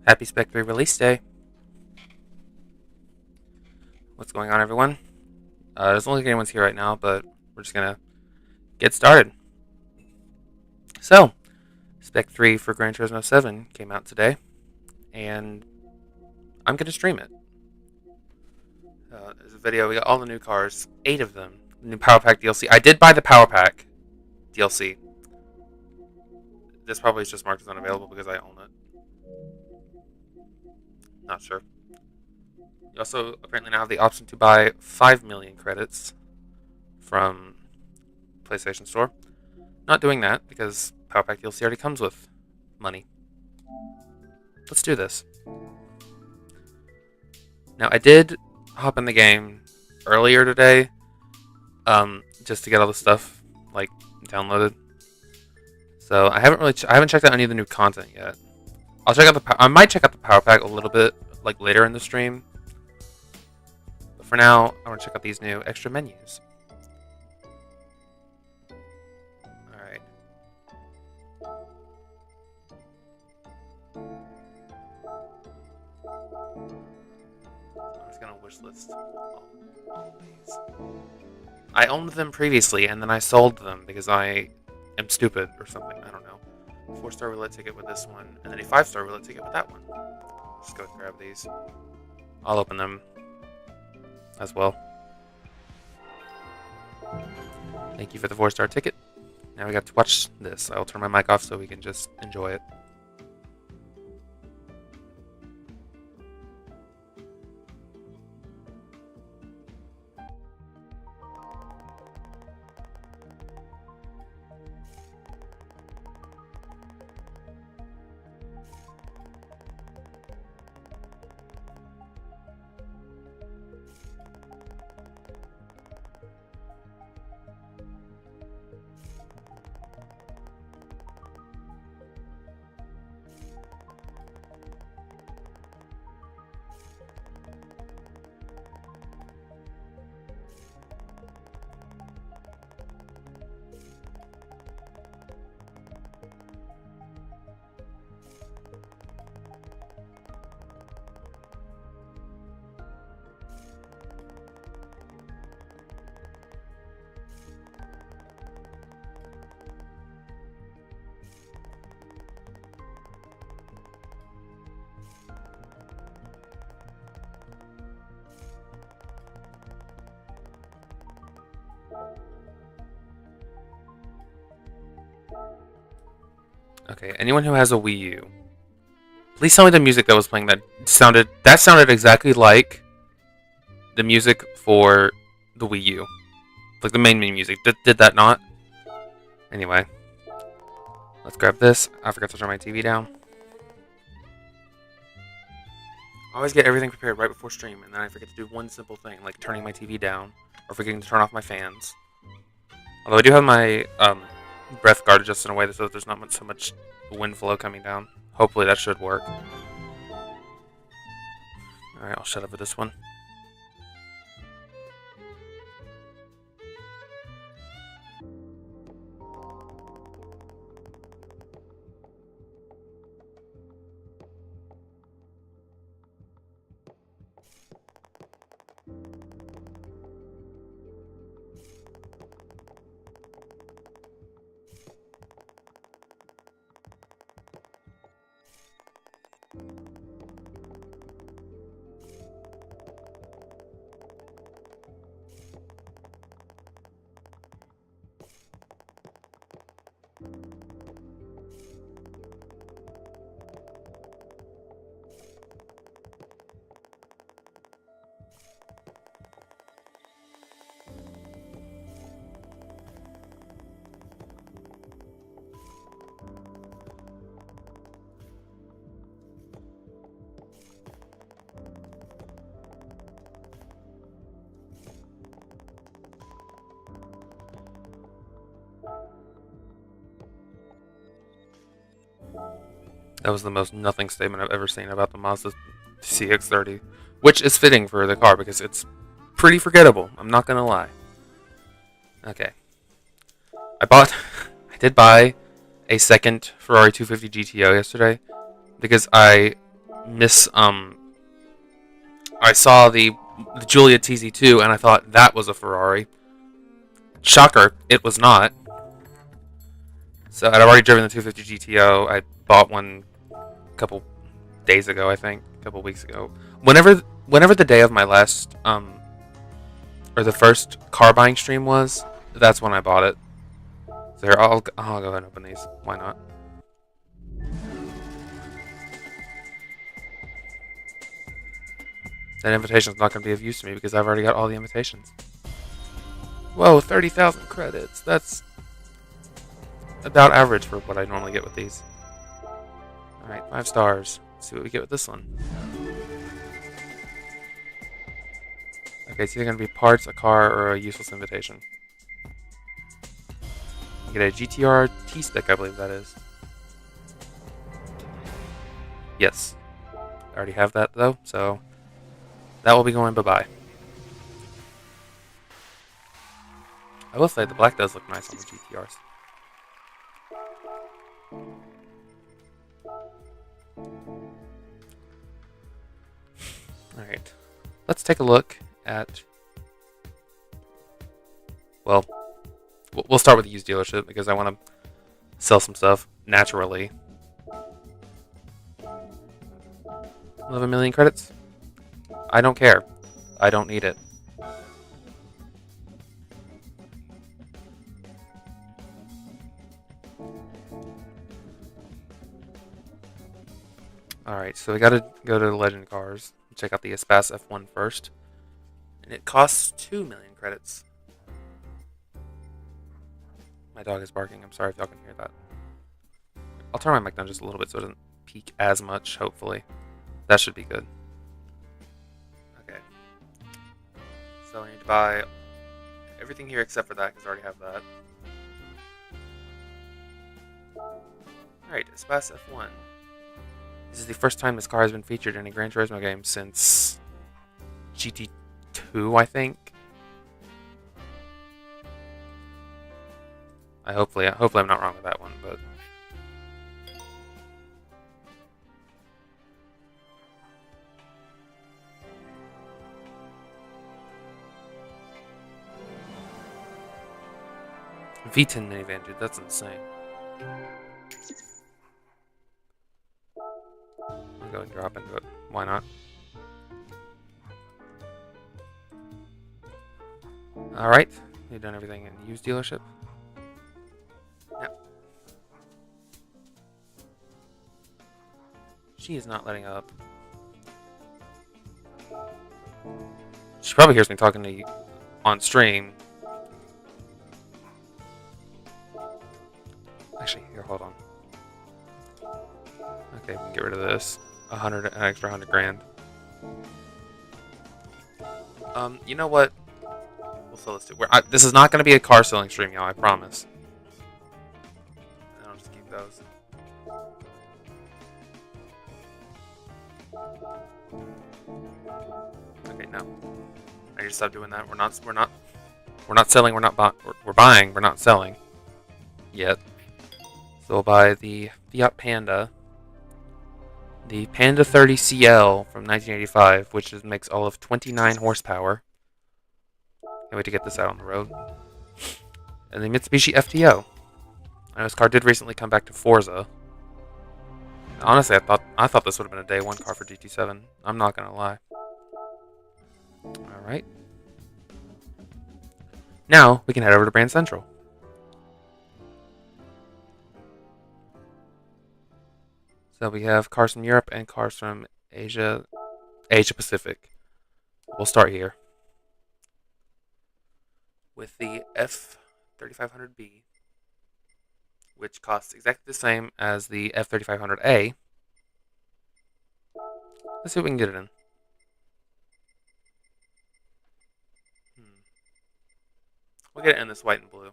Happy Spec 3 release day. What's going on, everyone? There's only anyone's here right now, but we're just gonna get started. So, Spec 3 for Gran Turismo 7 came out today, and I'm gonna stream it. There's a video. We got all the new cars, 8 of them. New Power Pack DLC. I did buy the Power Pack DLC. This probably is just marked as unavailable because I own it. Not sure. You also apparently now have the option to buy 5 million credits from PlayStation Store. Not doing that because Power Pack DLC already comes with money. Let's do this. Now, I did hop in the game earlier today, just to get all the stuff like downloaded. So I haven't checked out any of the new content yet. I might check out the Power Pack a little bit like later in the stream. But for now, I want to check out these new extra menus. Alright. I'm just gonna wishlist all of these. I owned them previously and then I sold them because I am stupid or something. I don't know. 4-star roulette ticket with this one, and then a 5-star roulette ticket with that one. Just go grab these. I'll open them as well. Thank you for the 4-star ticket. Now we got to watch this. I'll turn my mic off so we can just enjoy it. Okay, anyone who has a Wii U, please tell me the music that was playing that sounded exactly like the music for the Wii U. Like the main music. Did that not? Anyway. Let's grab this. I forgot to turn my TV down. I always get everything prepared right before stream, and then I forget to do one simple thing, like turning my TV down, or forgetting to turn off my fans. Although I do have my breath guard adjusted in a way so that there's not so much wind flow coming down. Hopefully that should work. Alright, I'll shut up with this one. That was the most nothing statement I've ever seen about the Mazda CX-30, which is fitting for the car because it's pretty forgettable. I'm not gonna lie. Okay, I did buy a second Ferrari 250 GTO yesterday because I I saw the Giulia TZ2 and I thought that was a Ferrari. Shocker, it was not. So I'd already driven the 250 GTO. I bought one a couple days ago, I think, a couple weeks ago. Whenever the day of my last or the first car buying stream was, that's when I bought it. So here, I'll go ahead and open these. Why not? That invitation's not going to be of use to me because I've already got all the invitations. Whoa, 30,000 credits. That's about average for what I normally get with these. Alright, 5 stars. Let's see what we get with this one. Okay, it's either going to be parts, a car, or a useless invitation. You get a GTR T-Spec, I believe that is. Yes. I already have that, though, so that will be going bye-bye. I will say the black does look nice on the GTRs. Alright. Let's take a look at... Well, we'll start with the used dealership because I want to sell some stuff naturally. 11 million credits? I don't care. I don't need it. Alright, so we gotta go to the Legend Cars. Check out the Espace F1 first. And it costs 2 million credits. My dog is barking. I'm sorry if y'all can hear that. I'll turn my mic down just a little bit so it doesn't peak as much, hopefully. That should be good. Okay. So I need to buy everything here except for that because I already have that. Alright, Espace F1. This is the first time this car has been featured in a Gran Turismo game since GT2, I think. Hopefully I'm not wrong with that one, but V10 minivan, dude, that's insane. I'll go and drop into it. Why not? Alright, we've done everything in the used dealership. Yep. She is not letting up. She probably hears me talking to you on stream. Actually, here, hold on. Okay, we can get rid of this. An extra 100 grand. You know what? We'll sell this too. This is not going to be a car selling stream, y'all. I promise. And I'll just keep those. Okay, no. I need to stop doing that. We're not selling. We're buying. We're not selling yet. So we'll buy the Fiat Panda. The Panda 30 CL from 1985, which makes all of 29 horsepower. Can't wait to get this out on the road. And the Mitsubishi FTO. I know this car did recently come back to Forza. Honestly, I thought this would have been a day one car for GT7. I'm not gonna lie. Alright. Now we can head over to Brand Central. So we have cars from Europe and cars from Asia Pacific. We'll start here with the F3500B, which costs exactly the same as the F3500A. Let's see what we can get it in. We'll get it in this white and blue.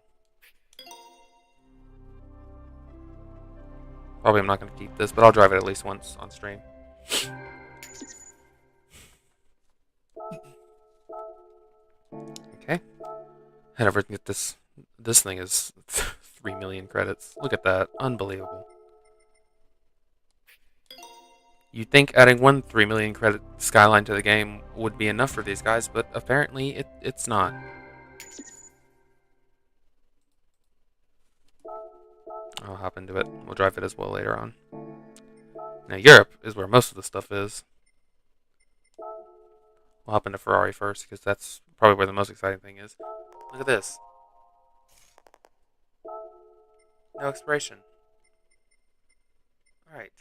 Probably I'm not going to keep this, but I'll drive it at least once on stream. Okay. Head over and get this. This thing is 3 million credits. Look at that. Unbelievable. You'd think adding one 3 million credit skyline to the game would be enough for these guys, but apparently it's not. I'll hop into it. We'll drive it as well later on. Now Europe is where most of the stuff is. We'll hop into Ferrari first because that's probably where the most exciting thing is. Look at this. No expiration. Alright.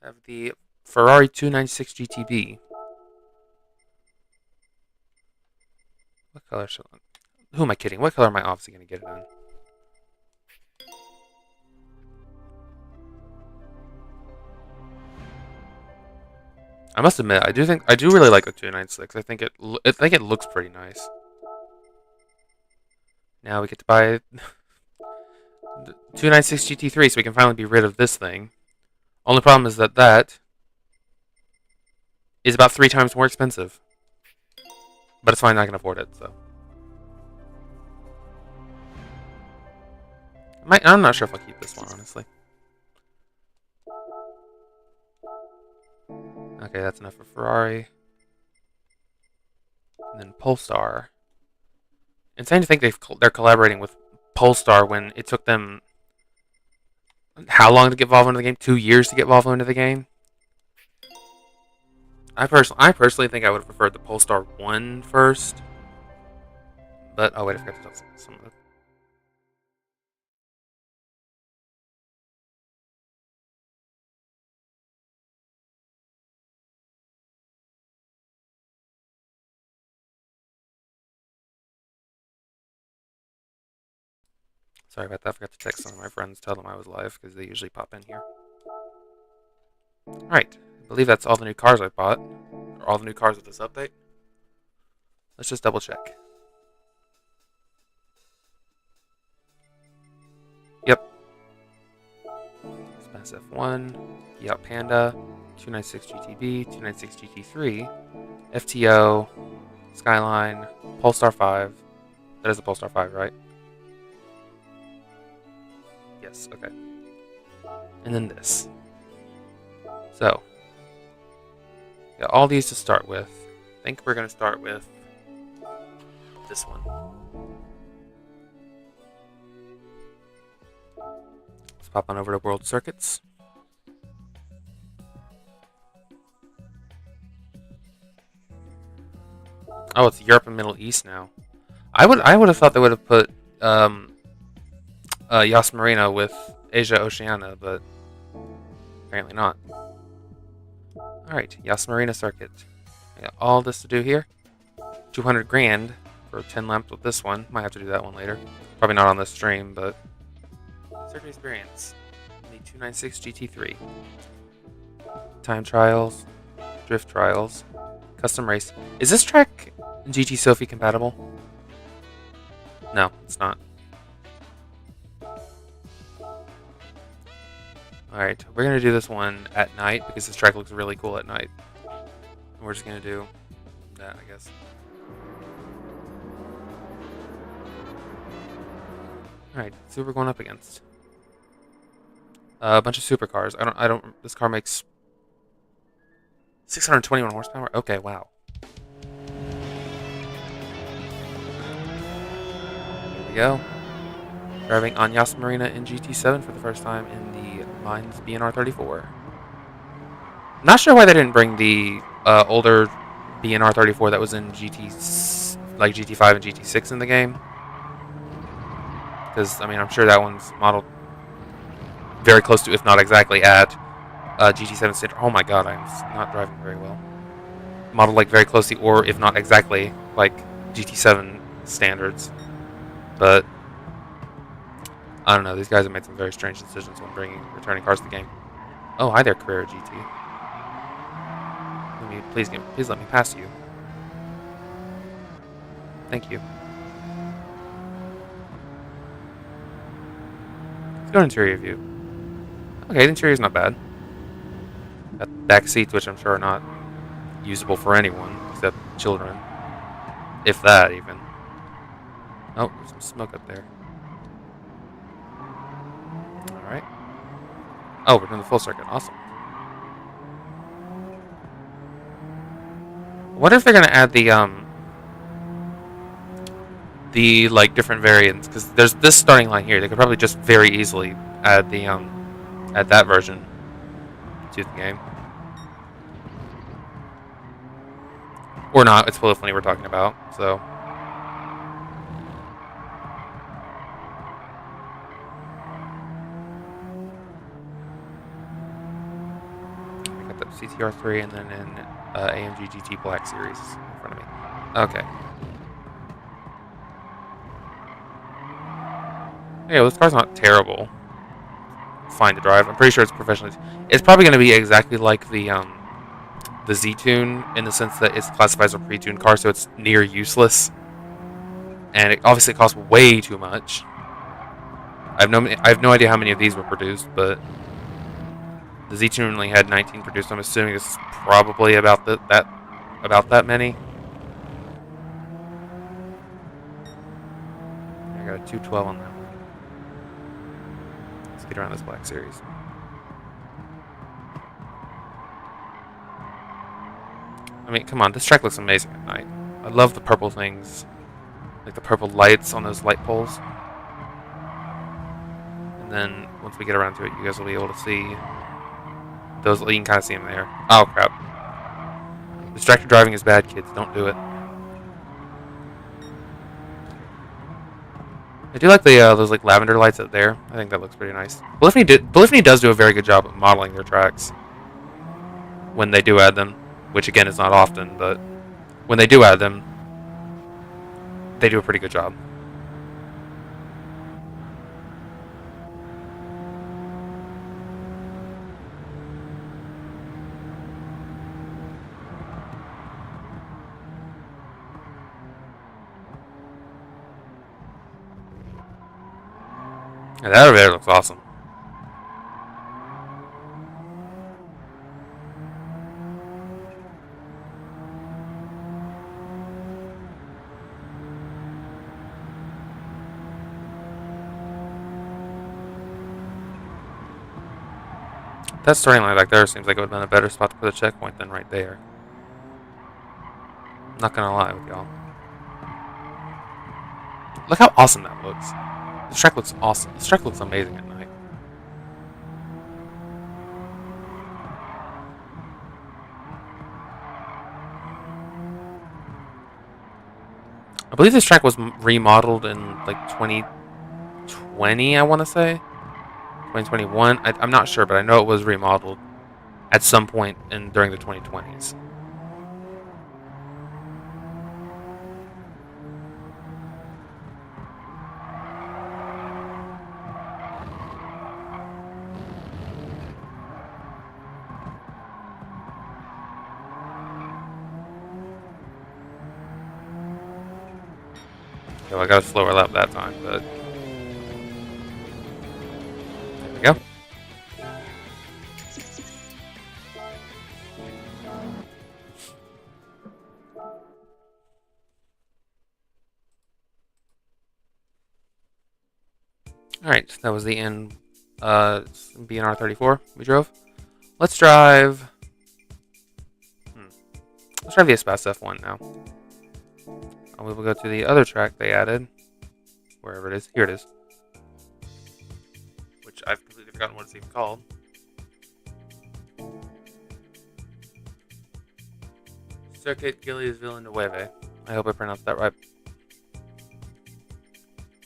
Have the Ferrari 296 GTB. What color should I... Who am I kidding? What color am I obviously going to get it in? I must admit, I do really like the 296. I think it looks pretty nice. Now we get to buy the 296 GT3, so we can finally be rid of this thing. Only problem is that is about 3 times more expensive. But it's fine, I can afford it, so. I'm not sure if I'll keep this one, honestly. Okay, that's enough for Ferrari. And then Polestar. Insane to think they're collaborating with Polestar when it took them how long to get Volvo into the game? 2 years to get Volvo into the game? I personally think I would have preferred the Polestar 1 first. But, oh wait, I forgot to tell some of it. Sorry about that, I forgot to text some of my friends, tell them I was live, because they usually pop in here. Alright, I believe that's all the new cars I bought. Or all the new cars with this update. Let's just double check. Yep. Spec F1, Yacht Panda, 296 GTB, 296 GT3, FTO, Skyline, Polestar 5. That is a Polestar 5, right? Yes, okay. And then this. So, got all these to start with. I think we're going to start with this one. Let's pop on over to World Circuits. Oh, it's Europe and Middle East now. I would have thought they would have put Yas Marina with Asia Oceania, but apparently not. Alright, Yas Marina circuit. I got all this to do here. 200 grand for 10 laps with this one. Might have to do that one later. Probably not on this stream, but circuit experience. The 296 GT3. Time trials, drift trials, custom race. Is this track GT Sophie compatible? No, it's not. Alright, we're going to do this one at night because this track looks really cool at night. And we're just going to do that, I guess. Alright, let's see what we're going up against. A bunch of supercars. This car makes 621 horsepower? Okay, wow. Here we go. Driving on Yas Marina in GT7 for the first time in the Mines BNR34. Not sure why they didn't bring the older BNR34 that was in like GT5 and GT6 in the game. Because, I mean, I'm sure that one's modeled very close to, if not exactly, at GT7 standard. Oh my god, I'm not driving very well. Modeled like very closely, or if not exactly, like GT7 standards. But I don't know. These guys have made some very strange decisions when returning cars to the game. Oh, hi there, Carrera GT. Please let me pass you. Thank you. Let's go to interior view. Okay, the interior's not bad. Got back seats, which I'm sure are not usable for anyone except children, if that even. Oh, there's some smoke up there. Alright. Oh, we're doing the full circuit. Awesome. wonder if they're gonna add the like different variants, because there's this starting line here. They could probably just very easily add the add that version to the game, or not. It's polyphony we're talking about, so. I got the CTR3 and then an AMG GT Black Series in front of me. Okay. Yeah, this car's not terrible. Fine to drive. I'm pretty sure it's professionally. It's probably going to be exactly like the Z-Tune in the sense that it's classified as a pre-tuned car, so it's near useless, and it obviously costs way too much. I have no idea how many of these were produced, but the Z-Tune only had 19 produced. I'm assuming this is probably about that many. I got a 212 on that one. Let's get around this Black Series. I mean, come on, this track looks amazing at night. I love the purple things, like the purple lights on those light poles. And then once we get around to it, you guys will be able to see those. You can kind of see them there. Oh crap! Distracted driving is bad, kids. Don't do it. I do like the those like lavender lights up there. I think that looks pretty nice. Bluesky does do a very good job of modeling their tracks when they do add them, which again is not often, but when they do add them, they do a pretty good job. And that over there looks awesome. That starting line back there seems like it would have been a better spot to put a checkpoint than right there. I'm not gonna lie with y'all. Look how awesome that looks. This track looks awesome. This track looks amazing at night. I believe this track was remodeled in like 2020, I want to say. 2021. I'm not sure, but I know it was remodeled at some point during the 2020s. So I got a slower lap that time, but there we go. Alright, that was the end BNR 34 we drove. Let's drive let's drive the Espace F1 now. And we will go to the other track they added, wherever it is. Here it is. Which I've completely forgotten what it's even called. Circuit Gillies Villanueva. I hope I pronounced that right.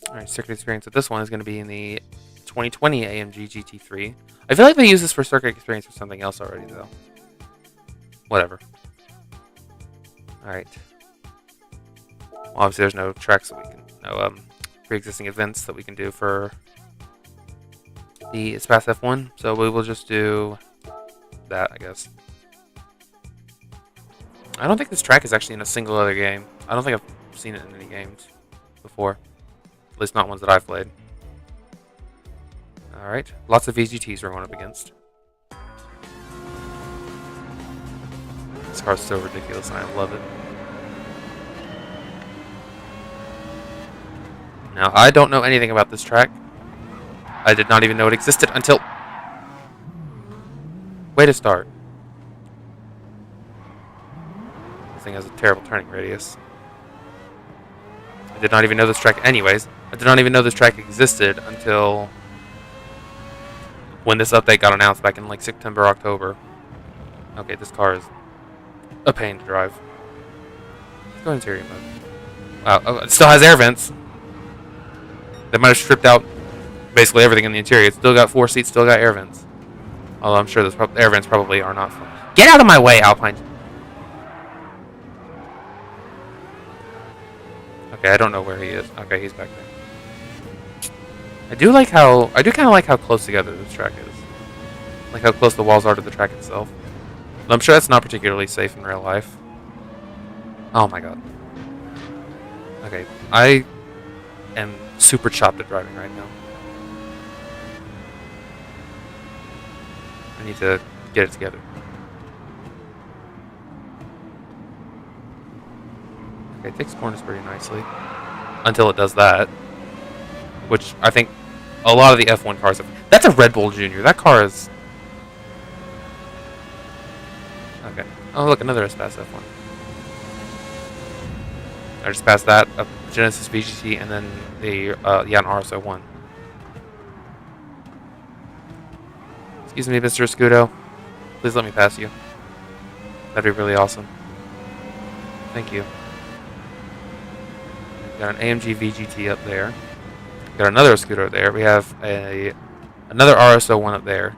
Alright, circuit experience with this one is going to be in the 2020 AMG GT3. I feel like they use this for circuit experience for something else already, though. Whatever. Alright. Well, obviously there's no tracks that we can, no pre-existing events that we can do for the Espace F1, so we will just do that, I guess. I don't think this track is actually in a single other game. I don't think I've seen it in any games before. At least not ones that I've played. Alright, lots of VGTs we're going up against. This car's so ridiculous and I love it. Now, I don't know anything about this track. I did not even know it existed until... Way to start. This thing has a terrible turning radius. I did not even know this track, anyways. I did not even know this track existed until when this update got announced back in like September, October. Okay, this car is a pain to drive. Let's go interior mode. Wow, oh, it still has air vents. They might have stripped out basically everything in the interior. It's still got 4 seats, still got air vents. Although I'm sure those air vents probably are not fun. Get out of my way, Alpine! Okay, I don't know where he is. Okay, he's back there. I do kind of like how close together this track is. Like how close the walls are to the track itself. But I'm sure that's not particularly safe in real life. Oh my god. Okay, I am super chopped at driving right now. I need to get it together. Okay, it takes corners pretty nicely. Until it does that. Which I think a lot of the F1 cars have. That's a Red Bull Junior. That car is... Okay. Oh, look, another S-Pass F1. I just passed that, a Genesis VGT, and then the an RS01. Excuse me, Mr. Scudo. Please let me pass you. That'd be really awesome. Thank you. Got an AMG VGT up there. Got another scooter up there. We have another RS01 up there.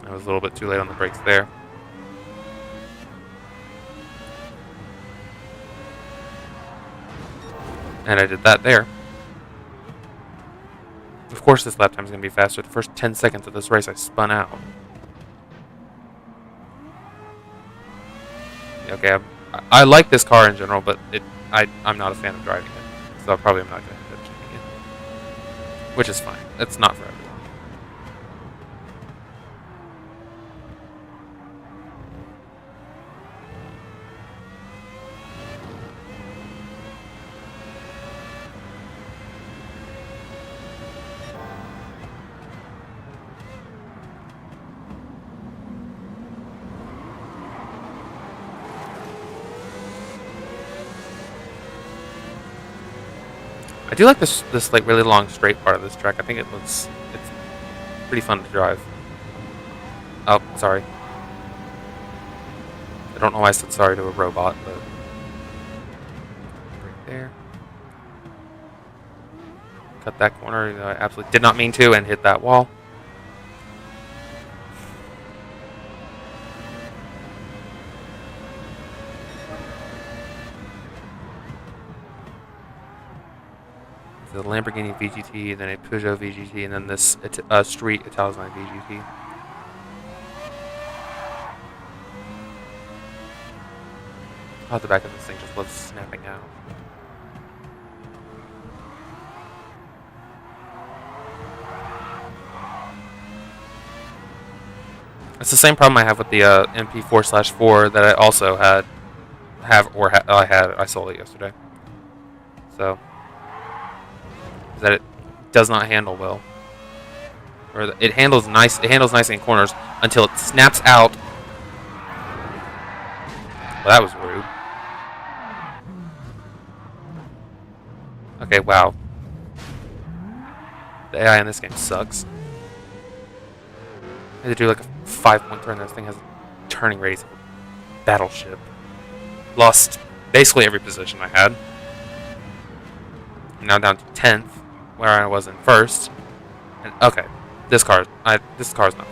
I was a little bit too late on the brakes there. And I did that there. Of course this lap time is going to be faster. The first 10 seconds of this race I spun out. Okay, I like this car in general, but I'm not a fan of driving it. So probably I'm not going to end up keeping it. Which is fine. It's not for everyone. I do like this like really long straight part of this track. I think it's pretty fun to drive. Oh, sorry. I don't know why I said sorry to a robot, but right there. Cut that corner. I absolutely did not mean to, and hit that wall. The Lamborghini VGT, then a Peugeot VGT, and then this street Italicized VGT. Oh, the back of this thing just loves snapping out. It's the same problem I have with the MP4/4 that I also I sold it yesterday. So. That it does not handle well, or it handles nice. It handles nicely in corners until it snaps out. Well, that was rude. Okay, wow. The AI in this game sucks. I had to do like a 5-point turn. This thing has a turning radius of a battleship. Lost basically every position I had. I'm now down to 10th. Where I was in first, and okay, this car's not for me.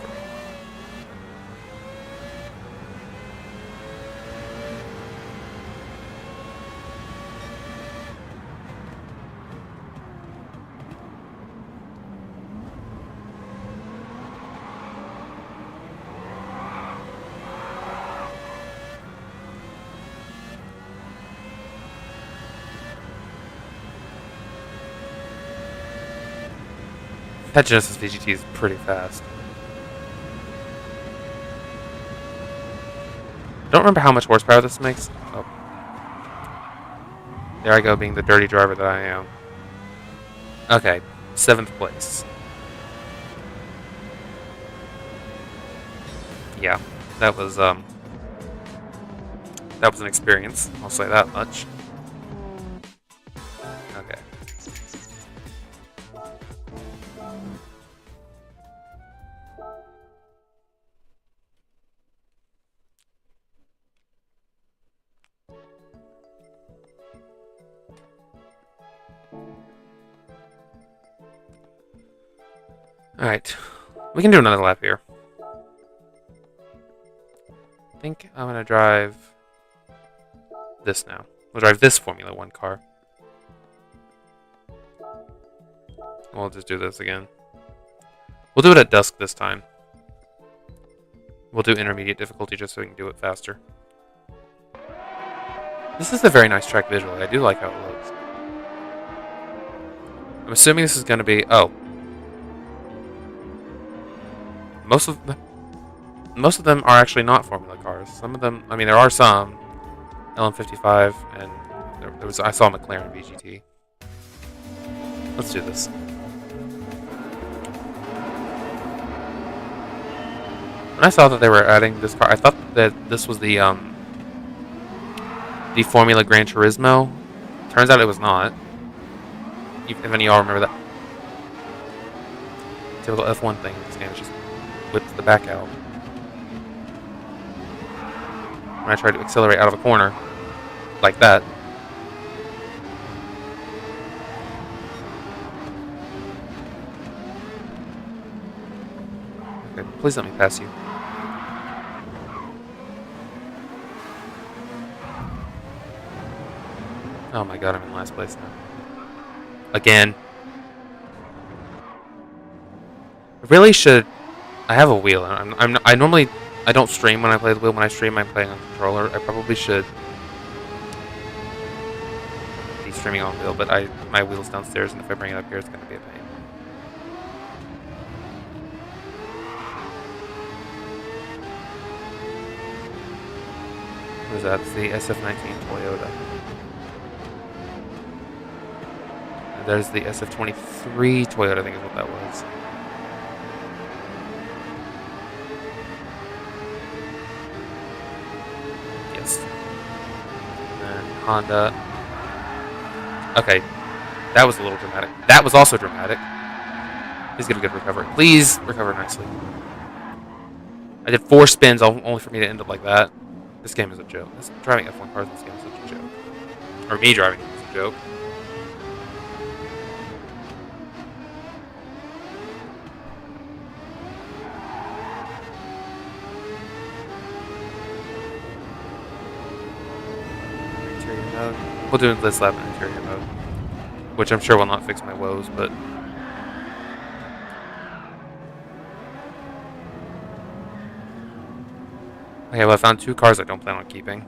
That Genesis VGT is pretty fast. Don't remember how much horsepower this makes. Oh, There I go, being the dirty driver that I am. Okay, 7th place. Yeah, that was an experience. I'll say that much. Okay. Alright. We can do another lap here. I think I'm gonna drive this now. We'll drive this Formula 1 car. We'll just do this again. We'll do it at dusk this time. We'll do intermediate difficulty just so we can do it faster. This is a very nice track visually. I do like how it looks. I'm assuming this is going to be... Oh. Most of them are actually not Formula cars. Some of them... I mean, there are some. LM55 and... There was, I saw McLaren VGT. Let's do this. When I saw that they were adding this car, I thought that this was the Formula Gran Turismo. Turns out it was not. If any of y'all remember that. Typical F1 thing. This game just whips the back out. When I tried to accelerate out of a corner, like that. Okay, please let me pass you. Oh my god, I'm in last place now. Again. I really should... I have a wheel. I normally... I don't stream when I play the wheel. When I stream, I'm playing on controller. I probably should be streaming on wheel, but my wheel's downstairs, and if I bring it up here, it's going to be a pain. What is that? It's the SF19 Toyota. There's the SF23 Toyota, I think is what that was. Yes. And Honda. Okay. That was a little dramatic. That was also dramatic. Please get a good recovery. Please recover nicely. I did 4 spins only for me to end up like that. This game is a joke. Driving F1 cars in this game is such a joke. Or me driving it is a joke. We'll do this lap in interior mode, which I'm sure will not fix my woes, but... Okay, well I found 2 cars I don't plan on keeping.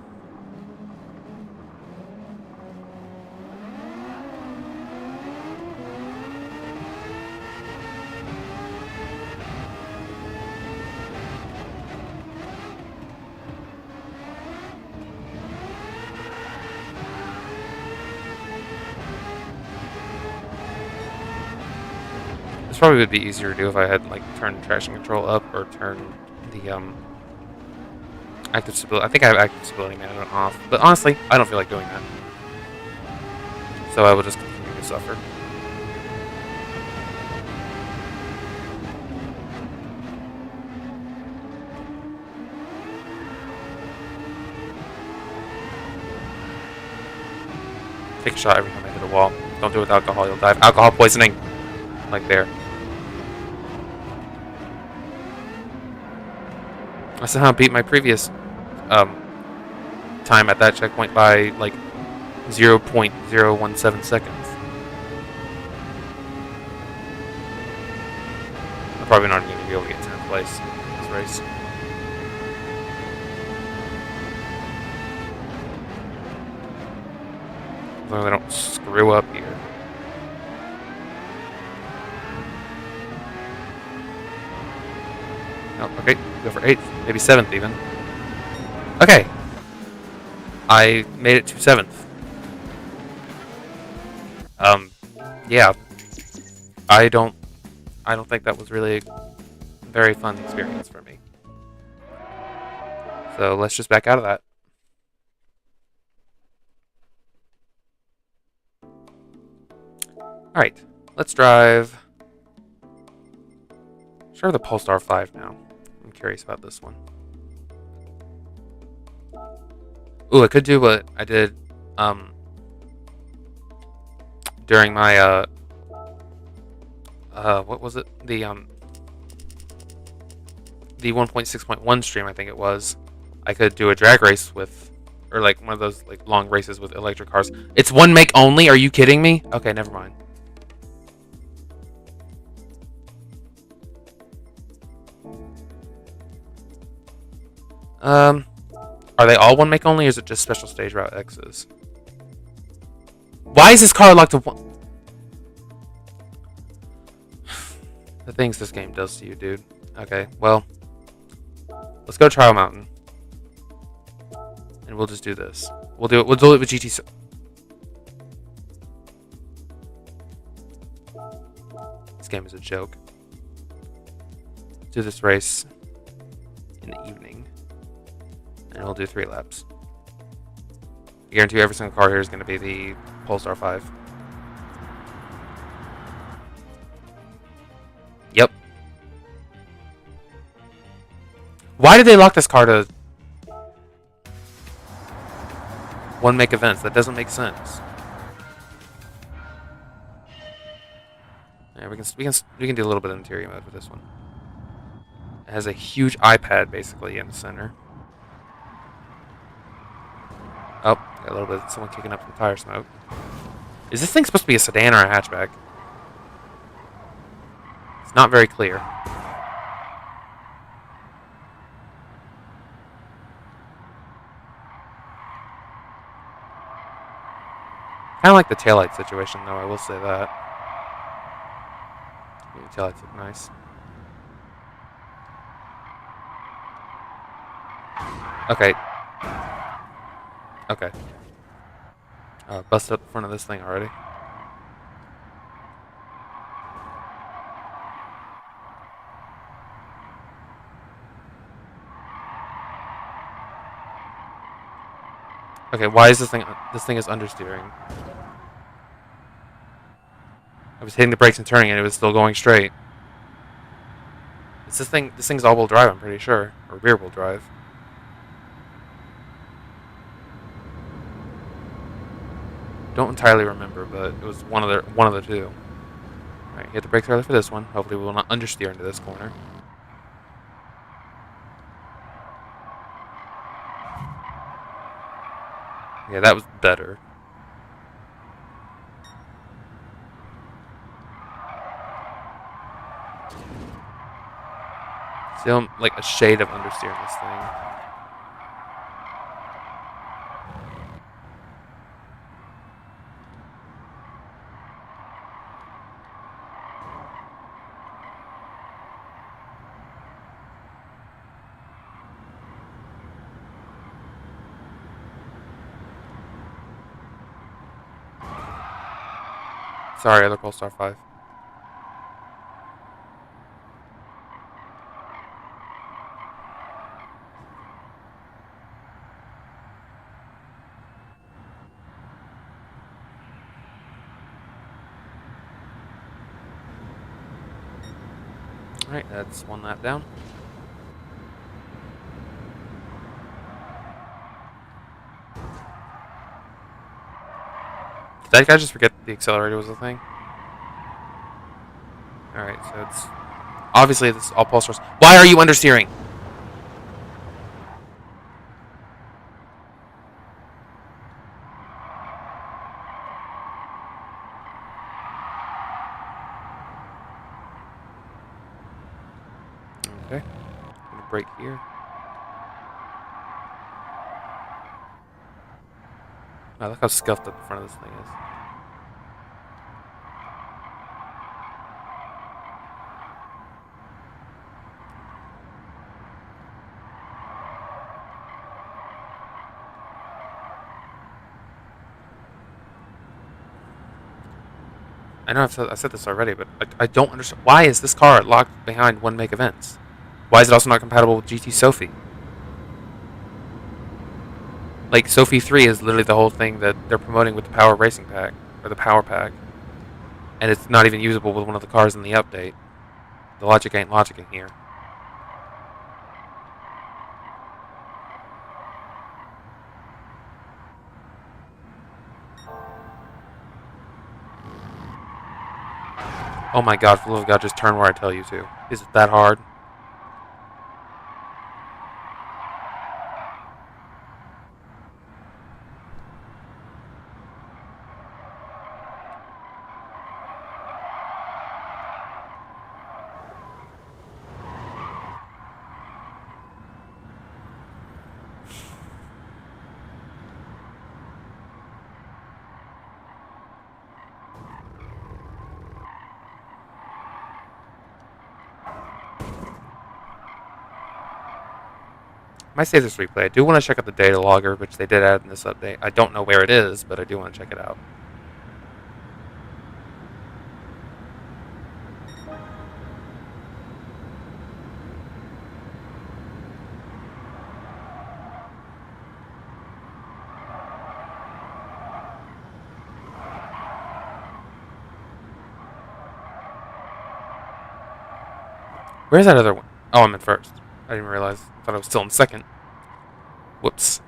This probably would be easier to do if I had like turned traction control up or turned the active stability. I think I have active stability management off, but honestly, I don't feel like doing that. So I will just continue to suffer. Take a shot every time I hit a wall. Don't do it with alcohol, you'll die of alcohol poisoning. Like there. I somehow beat my previous time at that checkpoint by like 0.017 seconds. I'm probably not going to be able to get 10th place in this race. As long as I don't screw up here. Oh, okay, go for 8th, maybe 7th even. Okay. I made it to 7th. Yeah, I don't think that was really a very fun experience for me. So let's just back out of that. Alright, let's drive. Let's drive the Polestar 5 now. I'm curious about this one. Ooh, I could do what I did during my what was it? The 1.6.1 stream, I think it was. I could do a drag race with, or like one of those like long races with electric cars. It's one make only. Are you kidding me? Okay, never mind. Are they all one make only, or is it just special stage route X's? Why is this car locked to one? The things this game does to you, dude. Okay, well, let's go Trial Mountain, and we'll just do this. We'll do it with GT. This game is a joke. Let's do this race in the evening, and we'll do 3 laps. I guarantee you every single car here is going to be the Polestar 5. Yep. Why did they lock this car to one make events? That doesn't make sense. Yeah, we can do a little bit of interior mode with this one. It has a huge iPad basically in the center. Oh, got a little bit of someone kicking up some tire smoke. Is this thing supposed to be a sedan or a hatchback? It's not very clear. Kind of like the taillight situation, though, I will say that. The taillights look nice. Okay. Okay. Busted up the front of this thing already. Okay, why is this thing is understeering? I was hitting the brakes and turning and it was still going straight. It's this thing's all-wheel drive, I'm pretty sure, or rear-wheel drive. Don't entirely remember, but it was one of the two. All right, hit the brakes early for this one. Hopefully, we will not understeer into this corner. Yeah, that was better. Still like a shade of understeer in this thing. Sorry, other Polestar 5. Alright, that's one lap down. Did that guy just forget the accelerator was a thing? Alright, so it's... Obviously, this is all Polestars. Why are you understeering? Okay. Gonna brake here. Oh, look how scuffed up the front of this thing is. I know I said this already, but I don't understand. Why is this car locked behind 1 meg events? Why is it also not compatible with GT Sophie? Like, Sophie 3 is literally the whole thing that they're promoting with the Power Racing Pack, or the Power Pack. And it's not even usable with one of the cars in the update. The logic ain't logicking here. Oh my god, for the love of God, just turn where I tell you to. Is it that hard? I might save this replay. I do want to check out the data logger, which they did add in this update. I don't know where it is, but I do want to check it out. Where's that other one? Oh, I'm in first. I didn't realize. I thought I was still in second. Whoops.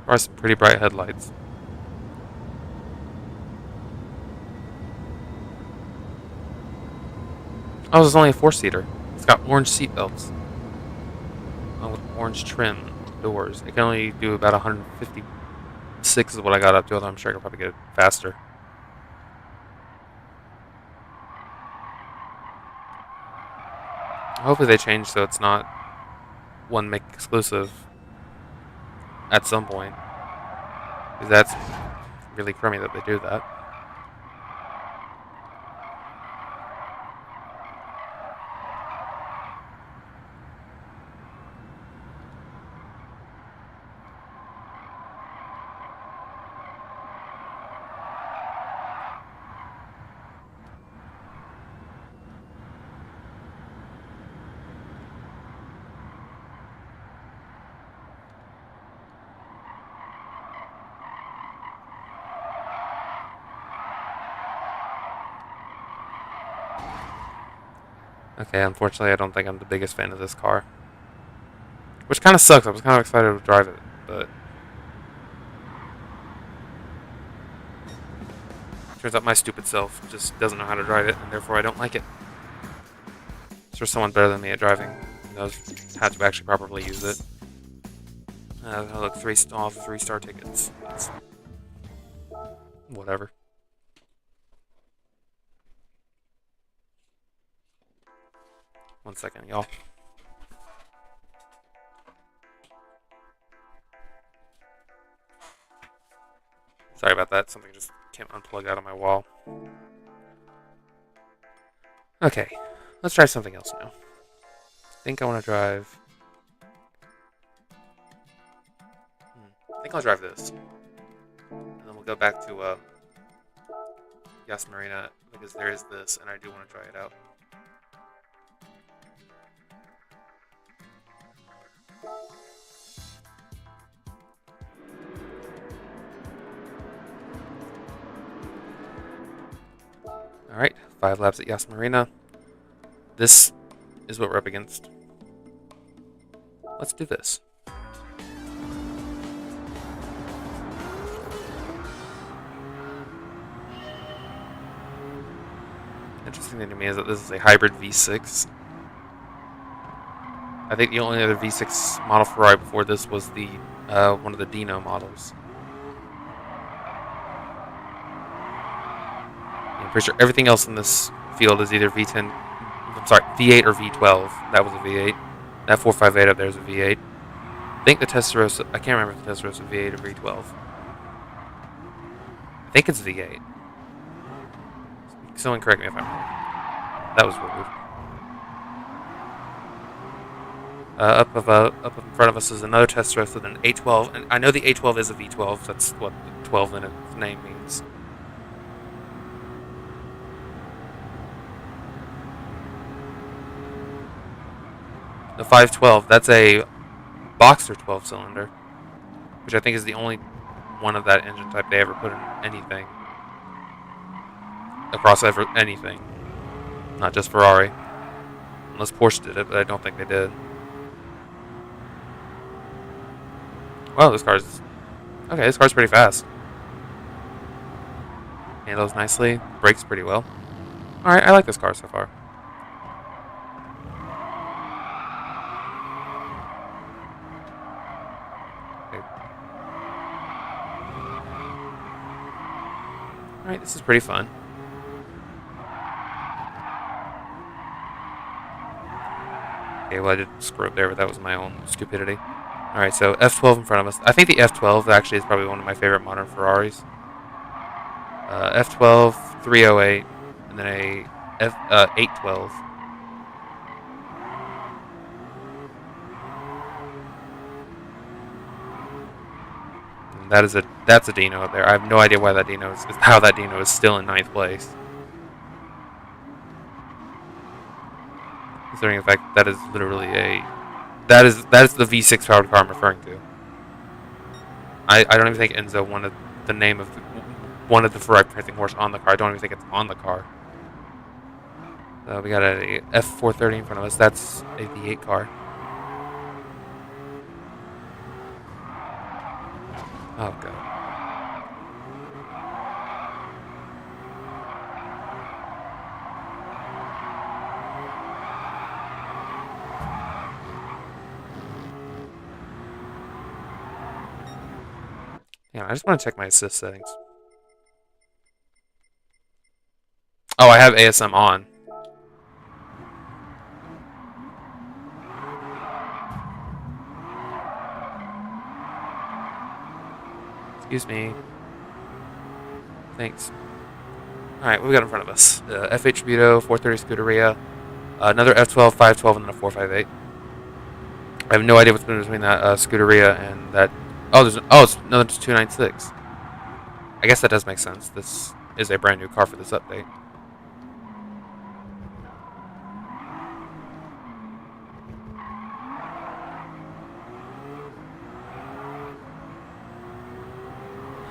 Or some pretty bright headlights. Oh, this is only a 4-seater. It's got orange seat belts. With orange trim doors. It can only do about 156 is what I got up to, although I'm sure I could probably get it faster. Hopefully they change so it's not 1 meg exclusive at some point. Because that's really crummy that they do that. Okay, unfortunately I don't think I'm the biggest fan of this car. Which kind of sucks. I was kind of excited to drive it, but turns out my stupid self just doesn't know how to drive it, and therefore I don't like it. There's someone better than me at driving who knows how to actually properly use it. Look, 3-star tickets. It's whatever. One second, y'all. Sorry about that. Something just came unplugged out of my wall. Okay, let's try something else now. I think I want to drive... I think I'll drive this. And then we'll go back to Yas Marina, because there is this, and I do want to try it out. Alright, 5 laps at Yas Marina. This is what we're up against. Let's do this. Interesting thing to me is that this is a hybrid V6. I think the only other V6 model Ferrari before this was the one of the Dino models. I'm pretty sure everything else in this field is either V10, I'm sorry, V8 or V12. That was a V8. That 458 up there is a V8. I think the Testarossa, I can't remember if the Testarossa V8 or V12. I think it's V8. Someone correct me if I'm wrong. That was rude. Up in front of us is another Testarossa with an A12, and I know the A12 is a V12. That's what the 12 in its name means. The 512, that's a Boxer 12 cylinder, which I think is the only one of that engine type they ever put in anything. Across anything. Not just Ferrari. Unless Porsche did it, but I don't think they did. Wow, this car's... Okay, this car's pretty fast. Handles nicely, brakes pretty well. Alright, I like this car so far. Alright, this is pretty fun. Okay, well I did screw up there, but that was my own stupidity. Alright, so F12 in front of us. I think the F12 actually is probably one of my favorite modern Ferraris. F12, 308, and then a 812. And that's a Dino up there. I have no idea why that Dino how that Dino is still in 9th place. Considering the fact that is literally that is the V6 powered car I'm referring to. I don't even think Enzo wanted the name of wanted the Ferrari printing horse on the car. I don't even think it's on the car. So we got a F430 in front of us. That's a V8 car. Oh god. Yeah, I just want to check my assist settings. Oh, I have ASM on. Excuse me. Thanks. Alright, what we got in front of us? FH Buto, 430 Scuderia, another F12, 512, and then a 458. I have no idea what's been between that Scuderia and that. It's another 296. I guess that does make sense. This is a brand new car for this update.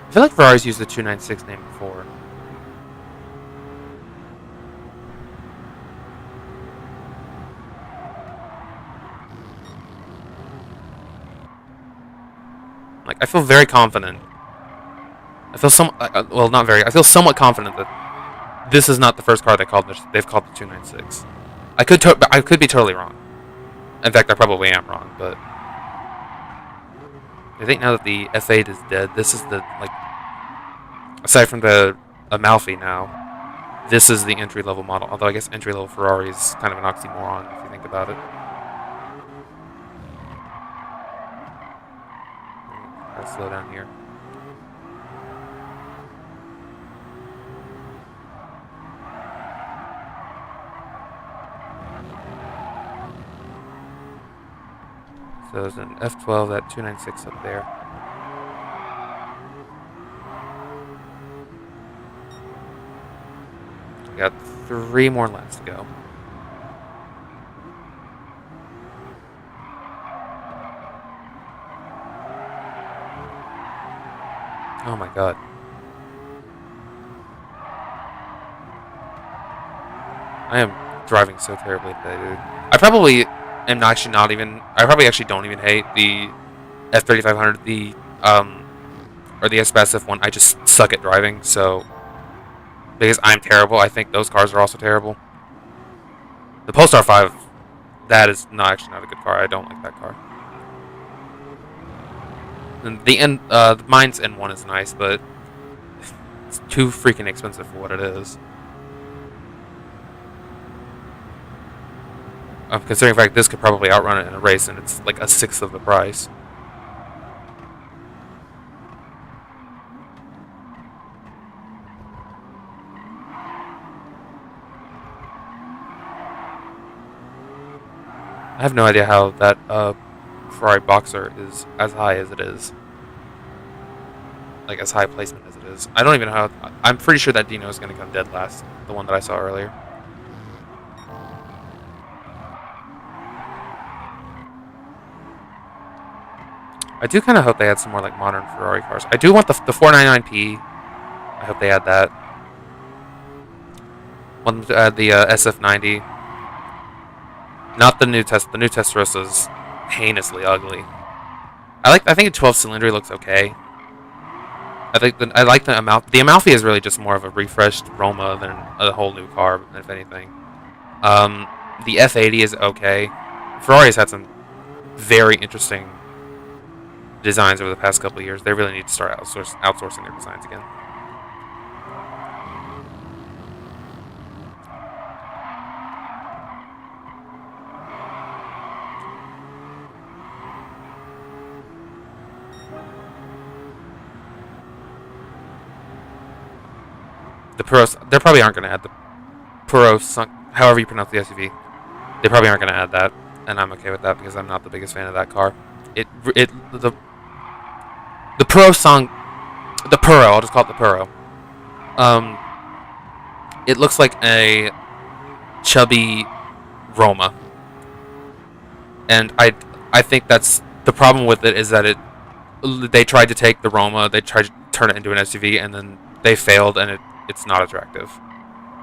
I feel like Ferrari's used the 296 name before. Like, I feel very confident. I feel well, not very. I feel somewhat confident that this is not the first car they've called the 296. I could be totally wrong. In fact, I probably am wrong, but I think now that the F8 is dead, this is the, like, aside from the Amalfi now, this is the entry-level model. Although I guess entry-level Ferrari is kind of an oxymoron if you think about it. I'll slow down here. So there's an F12, that 296 up there. We got 3 more laps to go. Oh my god. I am driving so terribly today, dude. I probably am actually not even. I probably actually don't even hate the F3500, or the SPAS F1. I just suck at driving, so because I'm terrible, I think those cars are also terrible. The Polestar 5, that is actually not a good car. I don't like that car. And mine's N1 is nice, but it's too freaking expensive for what it is. Considering the fact this could probably outrun it in a race, and it's like a sixth of the price. I have no idea how that Ferrari Boxer is as high as it is. Like, as high placement as it is. I don't even know how... I'm pretty sure that Dino is going to come dead last. The one that I saw earlier. I do kind of hope they had some more, like, modern Ferrari cars. I do want the 499p. I hope they add that. Want them to add the SF90. Not the new test. The new Testarossa is heinously ugly. I think a 12-cylinder looks okay. I like the Amalfi. The Amalfi is really just more of a refreshed Roma than a whole new car, if anything. The F80 is okay. Ferrari's had some very interesting designs over the past couple of years. They really need to start outsourcing their designs again. The Puros, they probably aren't going to add the Puros, however you pronounce the SUV. They probably aren't going to add that, and I'm okay with that because I'm not the biggest fan of that car. The Puro, I'll just call it the Puro. It looks like a chubby Roma, and I think that's the problem with it is that they tried to take the Roma, they tried to turn it into an SUV, and then they failed, and it's not attractive.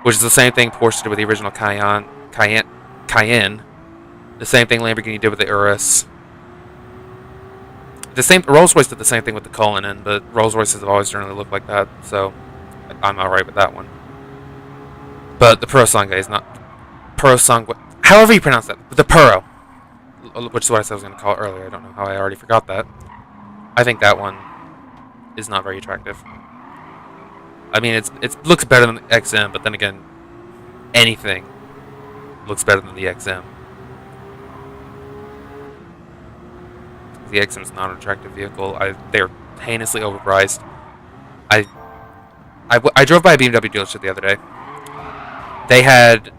Which is the same thing Porsche did with the original Cayenne. The same thing Lamborghini did with the Urus. Rolls-Royce did the same thing with the Cullinan, but Rolls-Royces have always generally looked like that, so I'm alright with that one. But the Purosangue is not... Purosangue... However you pronounce that. The Puro. Which is what I said I was going to call it earlier. I don't know how I already forgot that. I think that one is not very attractive. I mean, it looks better than the XM, but then again, anything looks better than the XM. The XM is not an attractive vehicle. They're heinously overpriced. I drove by a BMW dealership the other day. They had,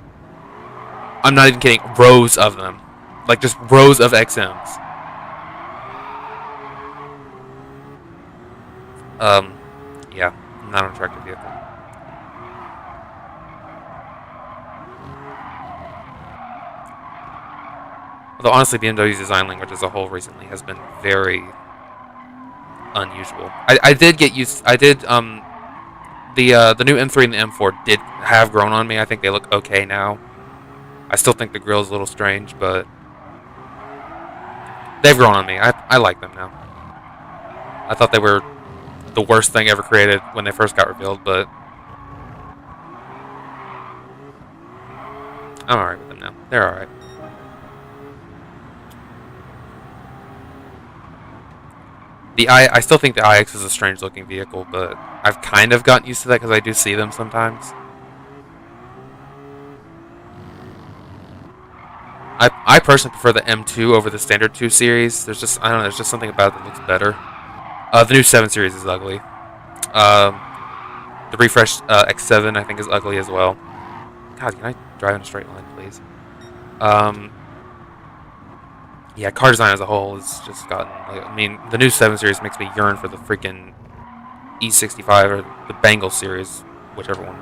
I'm not even kidding, rows of them. Like, just rows of XMs. Yeah. Not an attractive vehicle. Although honestly, BMW's design language as a whole recently has been very unusual. I did get used. The new M3 and the M4 did have grown on me. I think they look okay now. I still think the grille's a little strange, but they've grown on me. I like them now. I thought they were the worst thing ever created when they first got revealed, but I'm alright with them now. They're alright. I still think the iX is a strange looking vehicle, but I've kind of gotten used to that because I do see them sometimes. I personally prefer the M2 over the standard 2 series. There's just, I don't know, there's just something about it that looks better. The new 7 Series is ugly. The refreshed X7, I think, is ugly as well. God, can I drive in a straight line, please? Yeah, car design as a whole has just gotten... Like, I mean, the new 7 Series makes me yearn for the freaking E65 or the Bengal series, whichever one.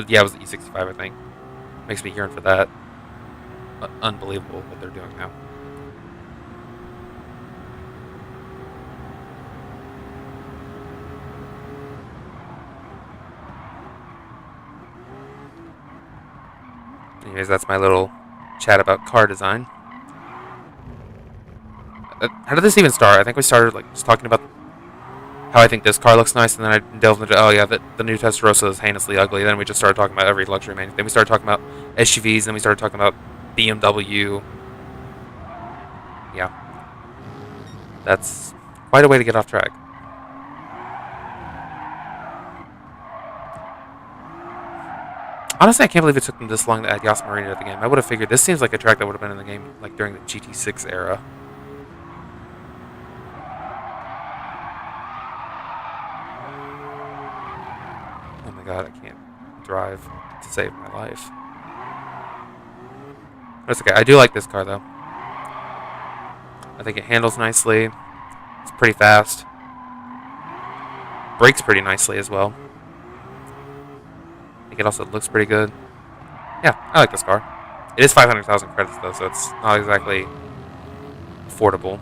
Yeah, it was the E65, I think. Makes me yearn for that. Unbelievable what they're doing now. Anyways, that's my little chat about car design. How did this even start? I think we started like just talking about how I think this car looks nice, and then I delved into, oh yeah, the new Testarossa is heinously ugly. Then we just started talking about every luxury man. Then we started talking about SUVs, then we started talking about BMW. Yeah. That's quite a way to get off track. Honestly, I can't believe it took them this long to add Yas Marina to the game. I would have figured this seems like a track that would have been in the game like during the GT6 era. Oh my god, I can't drive to save my life. That's okay. I do like this car though. I think it handles nicely. It's pretty fast. Brakes pretty nicely as well. I think it also looks pretty good. Yeah, I like this car. It is 500,000 credits though, so it's not exactly affordable.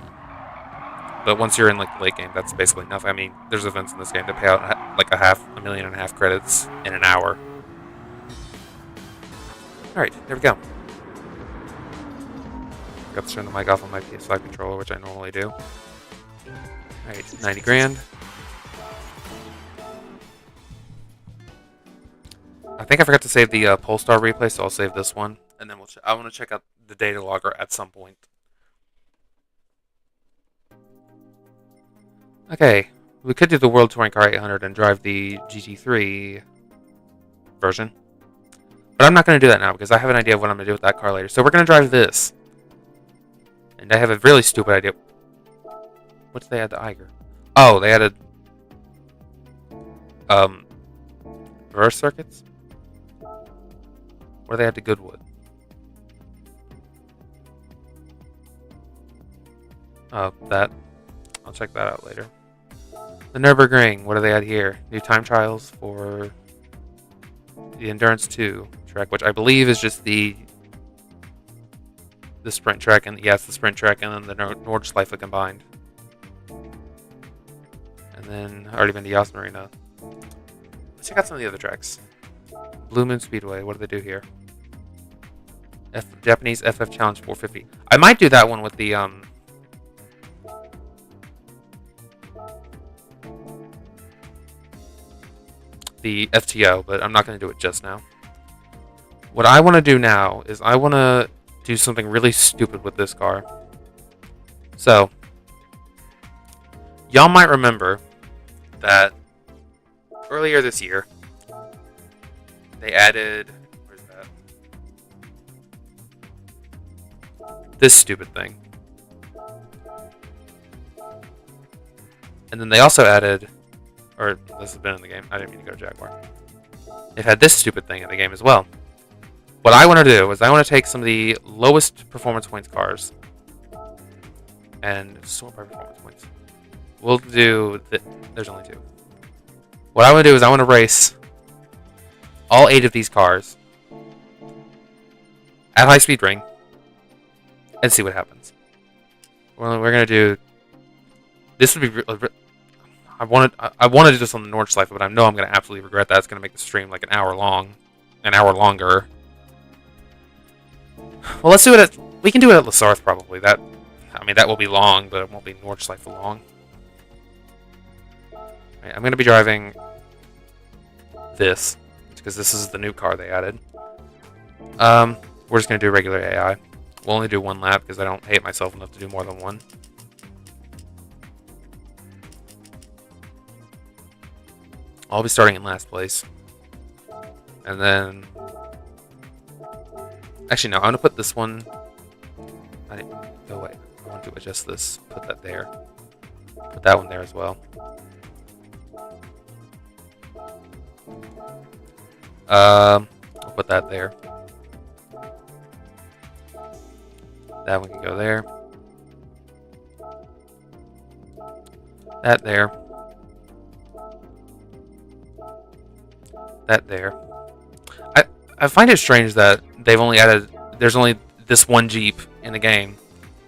But once you're in like the late game, that's basically nothing. I mean, there's events in this game that pay out like $500,000 and a half credits in an hour. Alright, there we go. Got to turn the mic off on my PS5 controller, which I normally do. Alright, 90 grand. I think I forgot to save the Polestar replay, so I'll save this one. And then I want to check out the data logger at some point. Okay, we could do the World Touring Car 800 and drive the GT3 version. But I'm not going to do that now because I have an idea of what I'm going to do with that car later. So we're going to drive this. And I have a really stupid idea. What did they add to Eiger? Oh, they added reverse circuits? Or they add to Goodwood? Oh, that. I'll check that out later. The Nürburgring, what do they add here? New time trials for the Endurance 2 track, which I believe is just the sprint track, and yes, the sprint track, and then the Nordschleife combined. And then already been to Yas Marina. Let's check out some of the other tracks. Blue Moon Speedway, what do they do here? Japanese FF Challenge 450. I might do that one with the FTO, but I'm not going to do it just now. What I want to do now is I want to do something really stupid with this car. So, y'all might remember that earlier this year, they added, where's that? This stupid thing. And then they also added, or this has been in the game, I didn't mean to go to Jaguar. They've had this stupid thing in the game as well. What I want to do is I want to take some of the lowest performance points cars and sort by performance points. We'll do, there's only 2. What I want to do is I want to race all 8 of these cars at high speed ring and see what happens. We're going to do, this would be, I want to do this on the Nordschleife, but I know I'm going to absolutely regret that. It's going to make the stream like an hour long, an hour longer. Well, let's do it we can do it at Lasarth probably. That will be long, but it won't be Nordschleife long. Right, I'm going to be driving this, because this is the new car they added. We're just going to do regular AI. We'll only do 1 lap, because I don't hate myself enough to do more than 1. I'll be starting in last place. And then... Actually, no, I'm going to put this one... Oh, wait. I want to adjust this. Put that there. Put that one there as well. I'll put that there. That one can go there. That there. That there. I find it strange that they've only added, there's only this one Jeep in the game,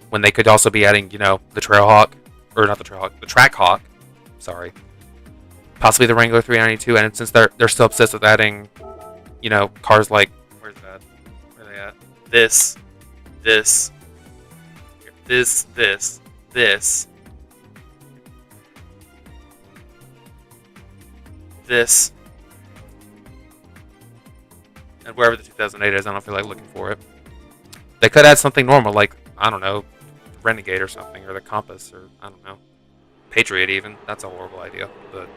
when they could also be adding, you know, the Trailhawk, or not the Trailhawk, the Trackhawk, sorry, possibly the Wrangler 392, and since they're still obsessed with adding, you know, cars like, where's that? Where are they at? This, this, and wherever the 2008 is, I don't feel like looking for it. They could add something normal, like, I don't know, Renegade or something, or the Compass, or I don't know. Patriot even. That's a horrible idea, but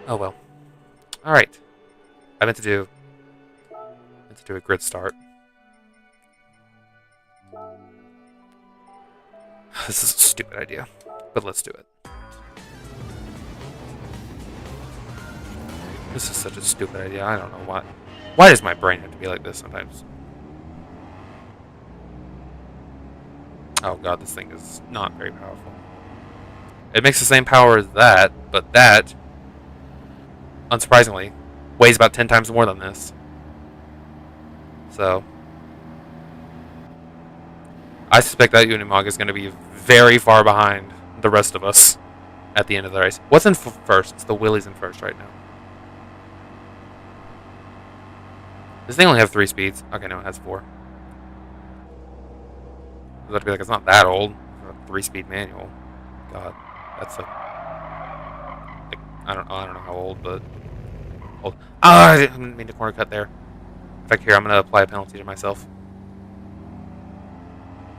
oh well. All right. I meant to do a grid start. This is a stupid idea, but let's do it. This is such a stupid idea. I don't know why. Why does my brain have to be like this sometimes? Oh god, this thing is not very powerful. It makes the same power as that, but that, unsurprisingly, weighs about 10 times more than this. So, I suspect that Unimog is going to be very far behind the rest of us at the end of the race. What's in first? It's the Willys in first right now. Does thing only have 3 speeds? Okay, no, it has 4. That'd be like, it's not that old. A 3-speed manual. God, that's like I don't know how old, but old. Ah, I didn't mean to corner cut there. In fact, here I'm gonna apply a penalty to myself.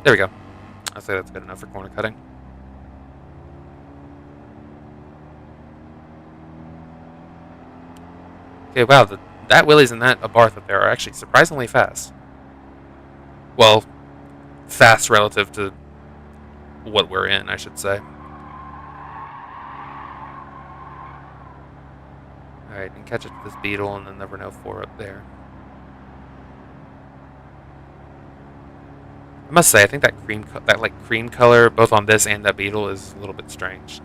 There we go. I'd say that's good enough for corner cutting. Okay, wow, that Willys and that Abarth up there are actually surprisingly fast. Well, fast relative to what we're in, I should say. Alright, and catch up to this Beetle and then the Renault 4 up there. I must say, I think that cream color, both on this and that Beetle, is a little bit strange.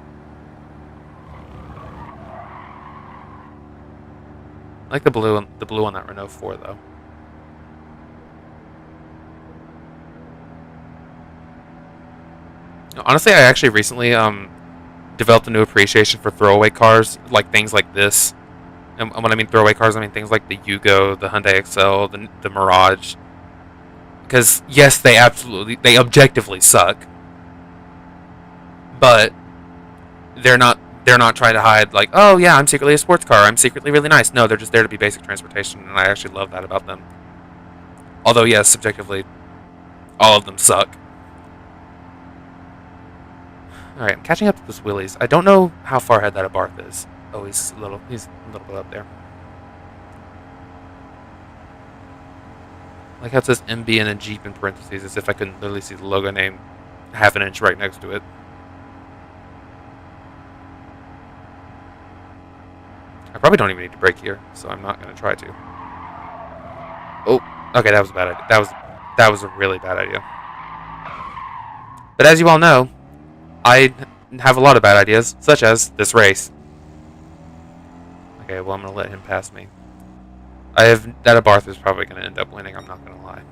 I like the blue on that Renault 4 though. Honestly, I actually recently developed a new appreciation for throwaway cars, like things like this. And when I mean throwaway cars, I mean things like the Yugo, the Hyundai Excel, the Mirage. Because yes, they objectively suck, but they're not trying to hide like, oh yeah, I'm secretly a sports car, I'm secretly really nice. No, they're just there to be basic transportation, and I actually love that about them. Although yes, subjectively, all of them suck. Alright, I'm catching up to this Willys. I don't know how far ahead that Abarth is. Oh, he's a little bit up there. I like how it says MB and a Jeep in parentheses, as if I couldn't literally see the logo name half an inch right next to it. I probably don't even need to brake here, so I'm not going to try to. Oh, okay, that was a bad idea. That was a really bad idea. But as you all know, I have a lot of bad ideas, such as this race. Okay, well, I'm going to let him pass me. That Abarth is probably going to end up winning, I'm not going to lie.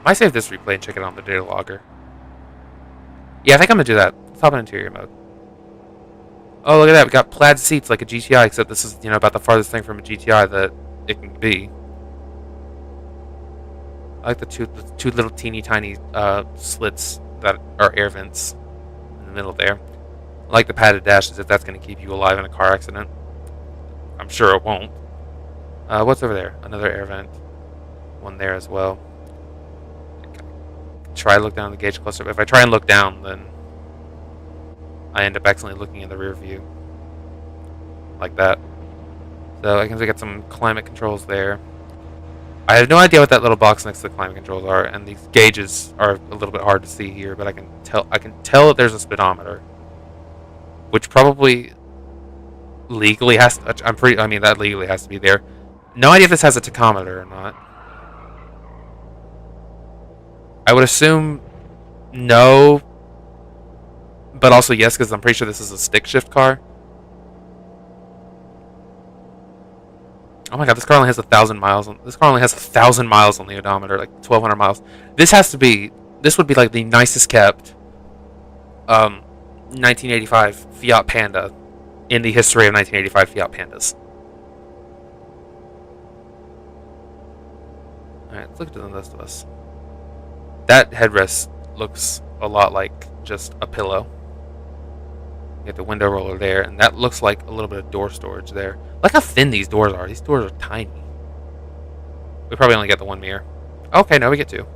I might save this replay and check it on the data logger. Yeah, I think I'm going to do that. Let's hop in interior mode. Oh, look at that. We got plaid seats like a GTI, except this is, about the farthest thing from a GTI that it can be. I like the two little teeny tiny slits that are air vents in the middle there. I like the padded dashes if that's going to keep you alive in a car accident. I'm sure it won't. What's over there? Another air vent. One there as well. Try to look down the gauge cluster. But if I try and look down, then I end up accidentally looking in the rear view. Like that. So I can get some climate controls there. I have no idea what that little box next to the climate controls are, and these gauges are a little bit hard to see here, but I can tell that there's a speedometer, which probably legally has to, that legally has to be there. No idea if this has a tachometer or not. I would assume no, but also yes, because I'm pretty sure this is a stick shift car. Oh my god, this car only has 1,000 miles. This car only has 1,000 miles on the odometer, like 1,200 miles. This would be like the nicest kept 1985 Fiat Panda in the history of 1985 Fiat Pandas. Alright, let's look at the rest of us. That headrest looks a lot like just a pillow. You get the window roller there, and that looks like a little bit of door storage there. Look how thin these doors are. These doors are tiny. We probably only get the one mirror. Okay, no, we get two.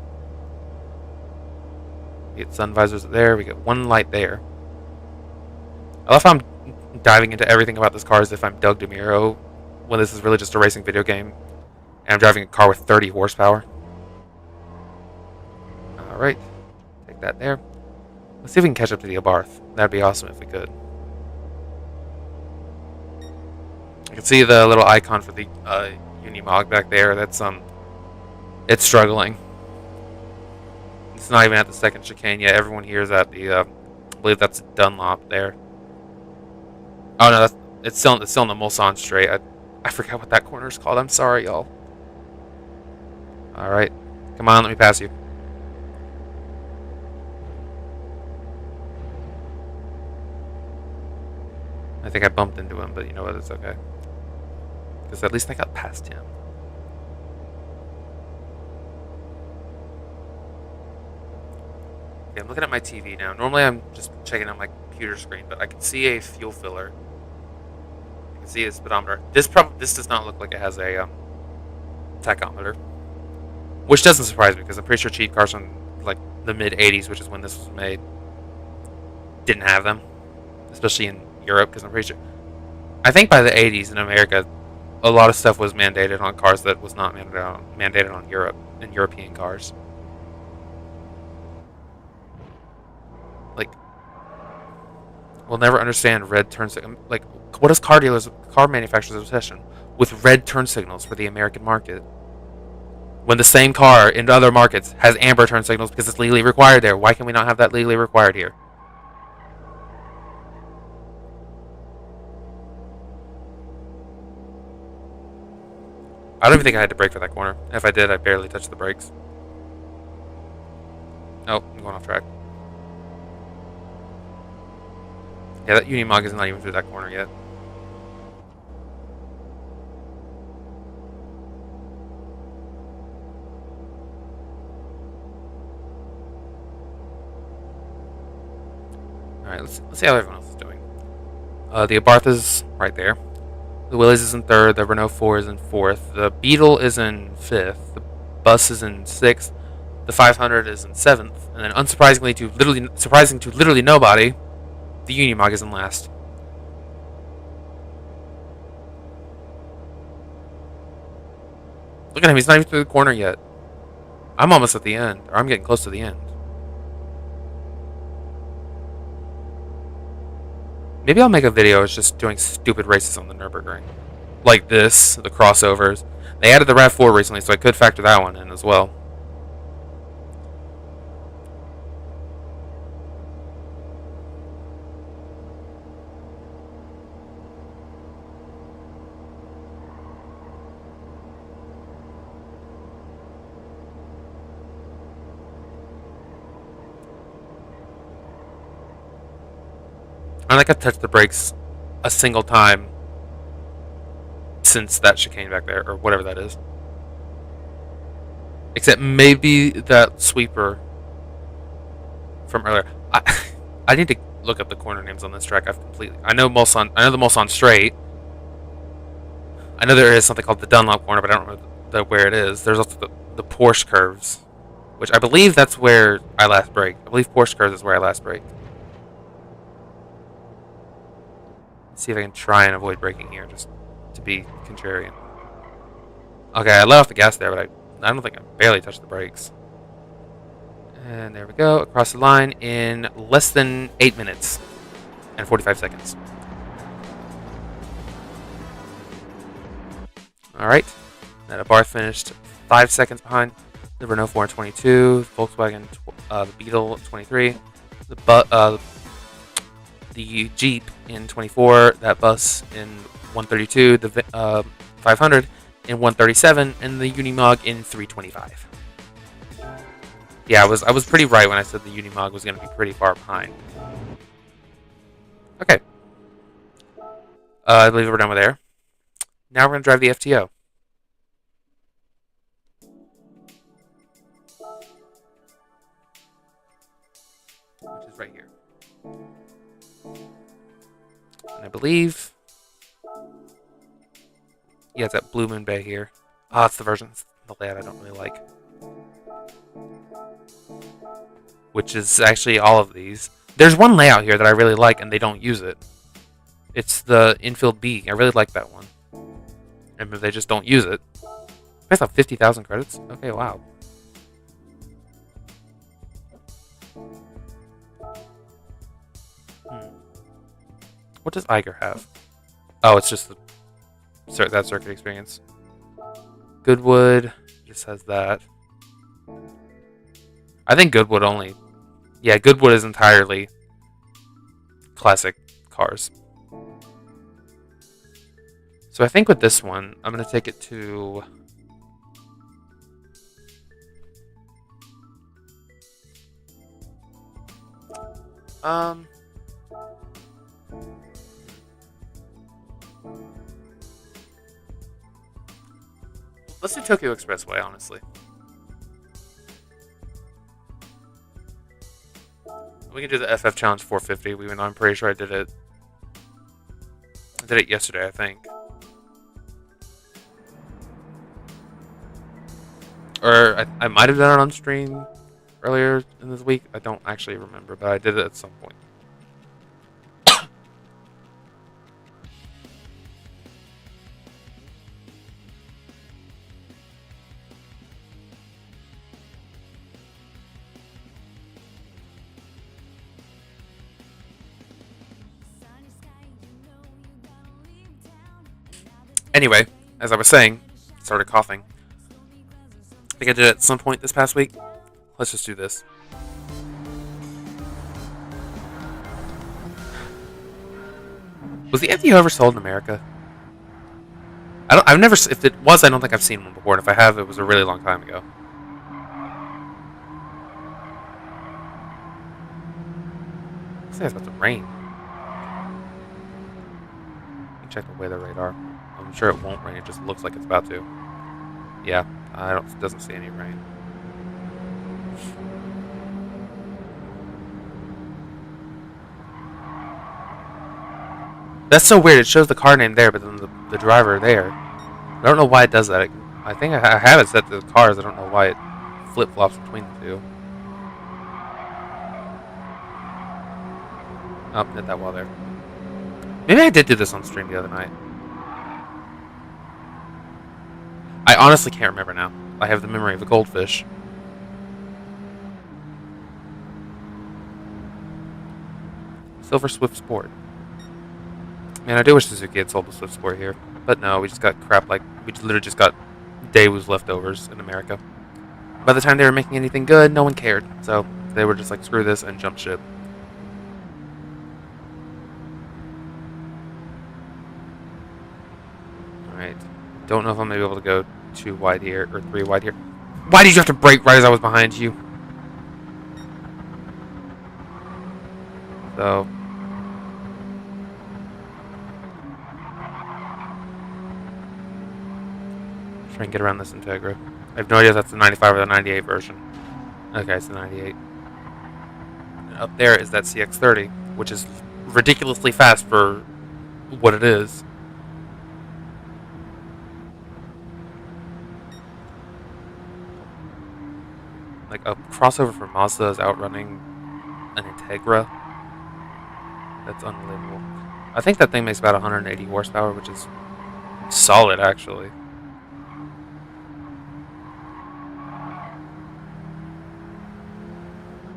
We get sun visors there. We get one light there. I love how I'm diving into everything about this car as if I'm Doug DeMuro, when this is really just a racing video game, and I'm driving a car with 30 horsepower. Alright, take that there. Let's see if we can catch up to the Abarth. That'd be awesome if we could. I can see the little icon for the Unimog back there. That's it's struggling. It's not even at the second chicane yet. Everyone here is at the I believe that's Dunlop there. Oh no, it's still in the Mulsanne straight. I forgot what that corner is called. I'm sorry, y'all. All right, come on, let me pass you. I think I bumped into him, but you know what? It's okay. Because at least I got past him. Okay, I'm looking at my TV now. Normally I'm just checking on my computer screen, but I can see a fuel filler. I can see a speedometer. This does not look like it has a tachometer. Which doesn't surprise me, because I'm pretty sure cheap cars from like the mid 80s, which is when this was made, didn't have them. Especially in Europe, because I'm pretty sure. I think by the 80s in America, a lot of stuff was mandated on cars that was not mandated on Europe and European cars. Like, we'll never understand red turn signals. Like, what is car manufacturers' obsession with red turn signals for the American market? When the same car in other markets has amber turn signals because it's legally required there. Why can we not have that legally required here? I don't even think I had to brake for that corner. If I did, I barely touched the brakes. Oh, I'm going off track. Yeah, that Unimog is not even through that corner yet. Alright, let's see how everyone else is doing. The Abarth is right there. The Willys is in third. The Renault 4 is in fourth. The Beetle is in fifth. The Bus is in sixth. The 500 is in seventh. And then, surprising to literally nobody, the Unimog is in last. Look at him. He's not even through the corner yet. I'm almost at the end, or I'm getting close to the end. Maybe I'll make a video it's just doing stupid races on the Nürburgring. Like this, the crossovers. They added the RAV4 recently, so I could factor that one in as well. I think I've touched the brakes a single time since that chicane back there, or whatever that is. Except maybe that sweeper from earlier. I need to look up the corner names on this track. I know the Mulsanne straight. I know there is something called the Dunlop corner, but I don't remember where it is. There's also the Porsche curves, which I believe that's where I last braked. I believe Porsche curves is where I last braked. See if I can try and avoid braking here, just to be contrarian. Okay, I let off the gas there, but I don't think I barely touched the brakes. And there we go, across the line in less than 8 minutes and 45 seconds. Alright, that Abarth finished 5 seconds behind the Renault 422, Volkswagen, the Beetle 23, the Jeep in 24, that Bus in 132, the 500 in 137, and the Unimog in 325. Yeah, I was pretty right when I said the Unimog was going to be pretty far behind. Okay. I believe we're done with there. Now we're going to drive the FTO. Which is right here. And I believe... yeah, it's at Blue Moon Bay here. Ah, it's the the layout I don't really like. Which is actually all of these. There's one layout here that I really like, and they don't use it. It's the infield B. I really like that one. And they just don't use it. I thought 50,000 credits? Okay, wow. What does Iger have? Oh, it's just that circuit experience. Goodwood just has that. I think Goodwood only... Yeah, Goodwood is entirely classic cars. So I think with this one, I'm going to take it to... Let's do Tokyo Expressway, honestly. We can do the FF Challenge 450, even though I'm pretty sure I did it. I did it yesterday, I think. Or I might have done it on stream earlier in this week. I don't actually remember, but I did it at some point. Anyway, as I was saying, I started coughing. I think I did it at some point this past week. Let's just do this. Was the MTU ever sold in America? I've never. If it was, I don't think I've seen one before. And if I have, it was a really long time ago. Looks like it's about to rain. Let me check the weather radar. I'm sure it won't rain. It just looks like it's about to. Yeah, it doesn't see any rain. That's so weird. It shows the car name there, but then the driver there. I don't know why it does that. I think I have it set to the cars. I don't know why it flip-flops between the two. Oh, hit that wall there. Maybe I did do this on stream the other night. I honestly can't remember now. I have the memory of a goldfish. Silver Swift Sport. Man, I do wish Suzuki had sold the Swift Sport here. But no, we just got crap like... We literally just got Daewoo's leftovers in America. By the time they were making anything good, no one cared. So they were just like, screw this and jump ship. Alright. Don't know if I'm going to be able to go 2 wide here, or 3 wide here. Why did you have to brake right as I was behind you? So... try and get around this Integra. I have no idea if that's the 95 or the 98 version. Okay, it's the 98. And up there is that CX-30, which is ridiculously fast for what it is. Like, a crossover for Mazda is outrunning an Integra. That's unbelievable. I think that thing makes about 180 horsepower, which is solid, actually.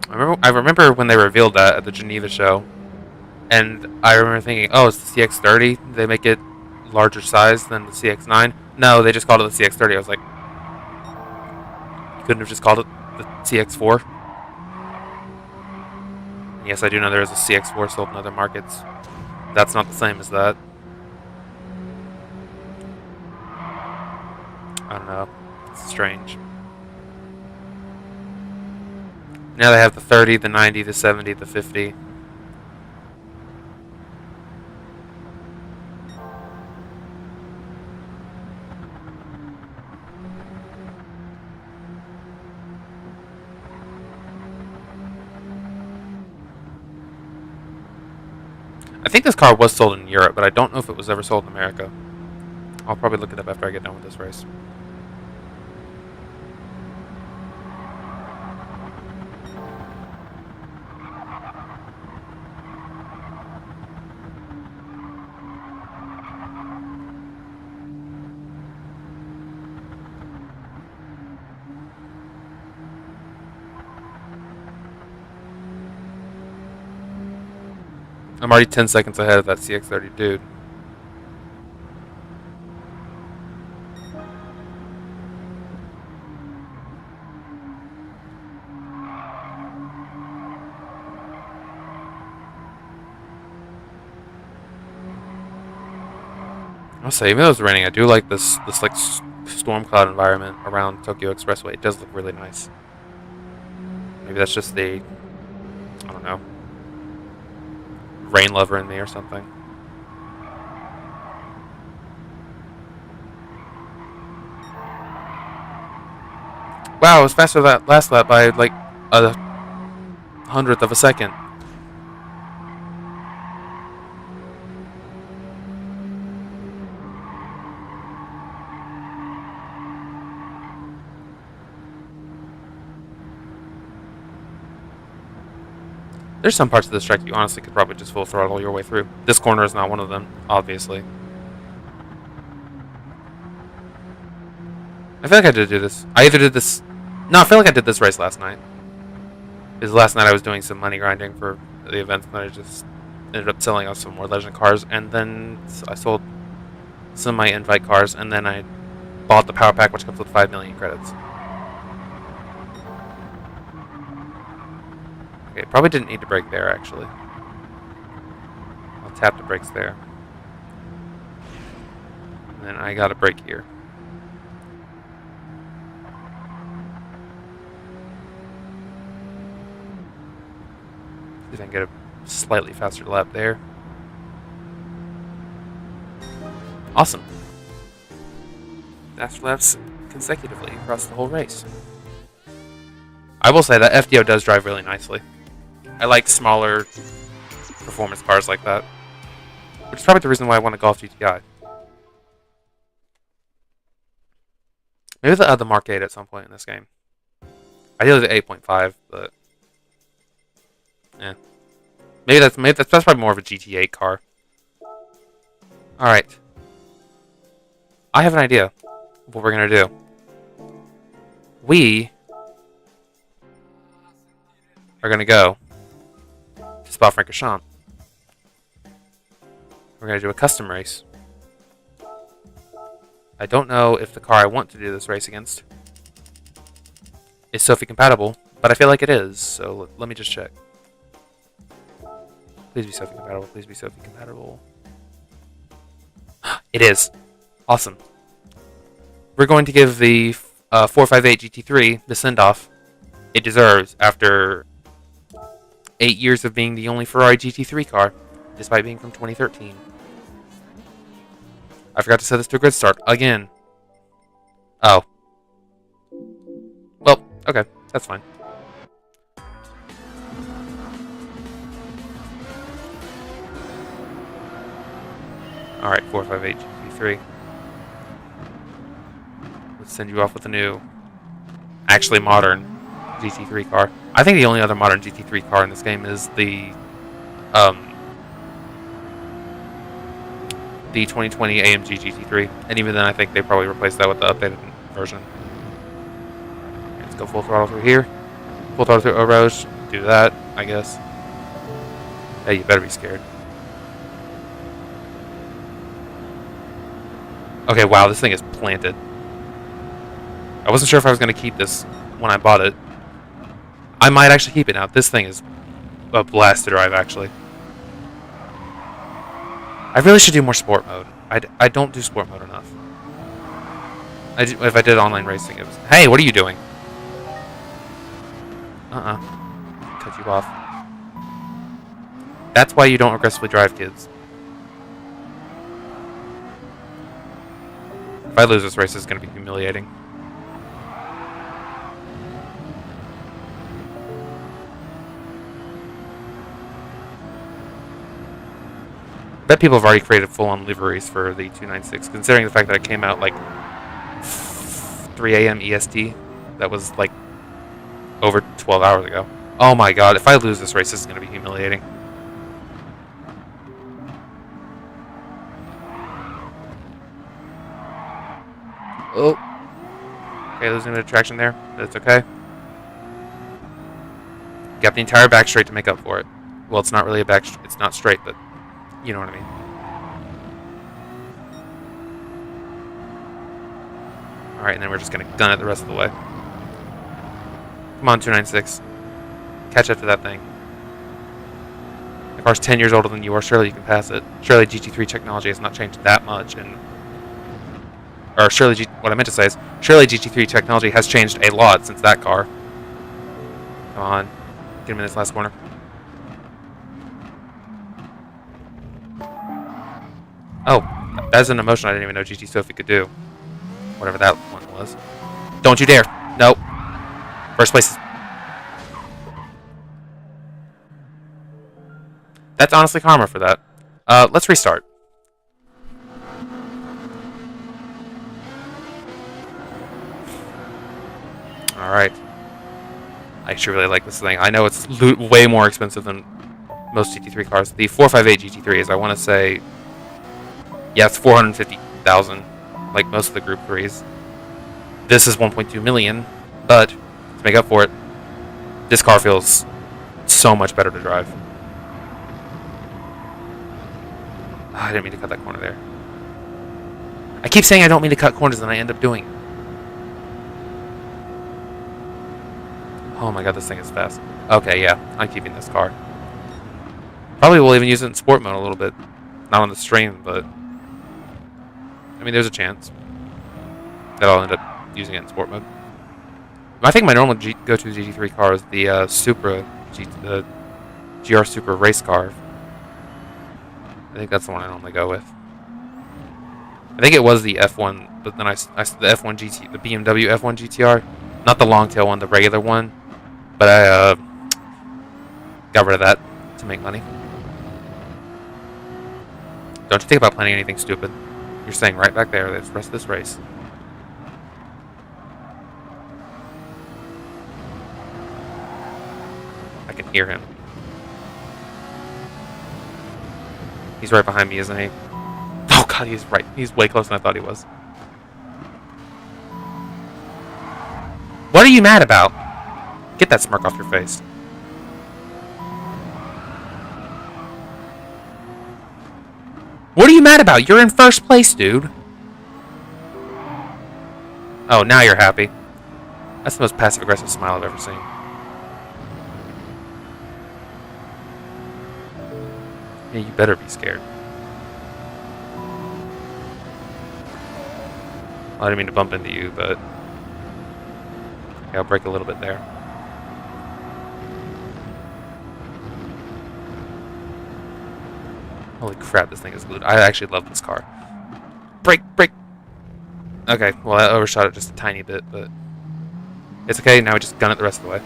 I remember when they revealed that at the Geneva show, and I remember thinking, oh, it's the CX-30? They make it larger size than the CX-9? No, they just called it the CX-30. I was like, you couldn't have just called it the CX-4? Yes, I do know there is a CX-4 sold in other markets. That's not the same as that. I don't know. It's strange. Now they have the 30, the 90, the 70, the 50. I think this car was sold in Europe, but I don't know if it was ever sold in America. I'll probably look it up after I get done with this race. I'm already 10 seconds ahead of that CX-30 dude. I'll say, even though it's raining, I do like this like storm cloud environment around Tokyo Expressway. It does look really nice. Maybe that's just the, I don't know, rain lover in me or something. Wow, it was faster that last lap by like a hundredth of a second. There's some parts of this track you honestly could probably just full throttle your way through. This corner is not one of them, obviously. I feel like I did do this. I either did this... No, I feel like I did this race last night. Because last night I was doing some money grinding for the event, and I just ended up selling off some more Legend cars, and then I sold some of my invite cars, and then I bought the power pack, which comes with 5 million credits. Okay, probably didn't need to brake there, actually. I'll tap the brakes there. And then I got a brake here. See if I can get a slightly faster lap there. Awesome. Faster laps consecutively across the whole race. I will say that FDO does drive really nicely. I like smaller performance cars like that, which is probably the reason why I want a Golf GTI. Maybe they'll add the Mark 8 at some point in this game. Ideally the 8.5, but yeah, maybe that's probably more of a GT8 car. All right, I have an idea of what we're gonna do. We are gonna go to Spa-Francorchamps. We're going to do a custom race. I don't know if the car I want to do this race against is Sophie compatible, but I feel like it is, so let me just check. Please be Sophie compatible, please be Sophie compatible. It is. Awesome. We're going to give the 458 GT3 the send-off it deserves after 8 years of being the only Ferrari GT3 car, despite being from 2013. I forgot to set this to a grid start again. Oh. Well, okay, that's fine. Alright, 458 GT3. Let's send you off with a new, actually modern GT3 car. I think the only other modern GT3 car in this game is the 2020 AMG GT3, and even then I think they probably replaced that with the updated version. Let's go full throttle through here. Full throttle through Oroge. Do that, I guess. Hey, you better be scared. Okay, wow, this thing is planted. I wasn't sure if I was going to keep this when I bought it. I might actually keep it now. This thing is a blast to drive, actually. I really should do more sport mode. I don't do sport mode enough. If I did online racing, it was... Hey, what are you doing? Cut you off. That's why you don't aggressively drive, kids. If I lose this race, it's going to be humiliating. I bet people have already created full-on liveries for the 296, considering the fact that it came out like 3 a.m. EST. That was like over 12 hours ago. Oh my god, if I lose this race, this is going to be humiliating. Oh. Okay, losing a bit of traction there. That's okay. Got the entire back straight to make up for it. Well, it's not really a back. It's not straight, but you know what I mean. All right, and then we're just gonna gun it the rest of the way. Come on, 296. Catch up to that thing. The car's 10 years older than you are. Surely you can pass it. Surely GT3 technology has not changed that much, or surely what I meant to say is surely GT3 technology has changed a lot since that car. Come on, get him in this last corner. Oh, that's an emotion I didn't even know GT Sophie could do. Whatever that one was. Don't you dare! Nope. First place. That's honestly karma for that. Let's restart. Alright. I actually really like this thing. I know it's way more expensive than most GT3 cars. The 458 GT3 is, I want to say, yeah, it's 450,000, like most of the Group 3s. This is 1.2 million, but to make up for it, this car feels so much better to drive. Oh, I didn't mean to cut that corner there. I keep saying I don't mean to cut corners, and I end up doing it. Oh my god, this thing is fast. Okay, yeah, I'm keeping this car. Probably will even use it in sport mode a little bit. Not on the stream, but I mean, there's a chance that I'll end up using it in sport mode. I think my normal go-to GT3 car is the Supra, the GR Supra race car. I think that's the one I normally go with. I think it was the F1, but then the F1 GT, the BMW F1 GTR, not the long tail one, the regular one. But I got rid of that to make money. Don't you think about planning anything stupid. You're staying right back there the rest of this race. I can hear him. He's right behind me, isn't he? Oh god, he's right. He's way closer than I thought he was. What are you mad about? Get that smirk off your face. What are you mad about? You're in first place, dude. Oh, now you're happy. That's the most passive-aggressive smile I've ever seen. Yeah, you better be scared. I didn't mean to bump into you, but okay, I'll brake a little bit there. Holy crap, this thing is glued. I actually love this car. Brake, brake! Okay, well, I overshot it just a tiny bit, but it's okay. Now we just gun it the rest of the way.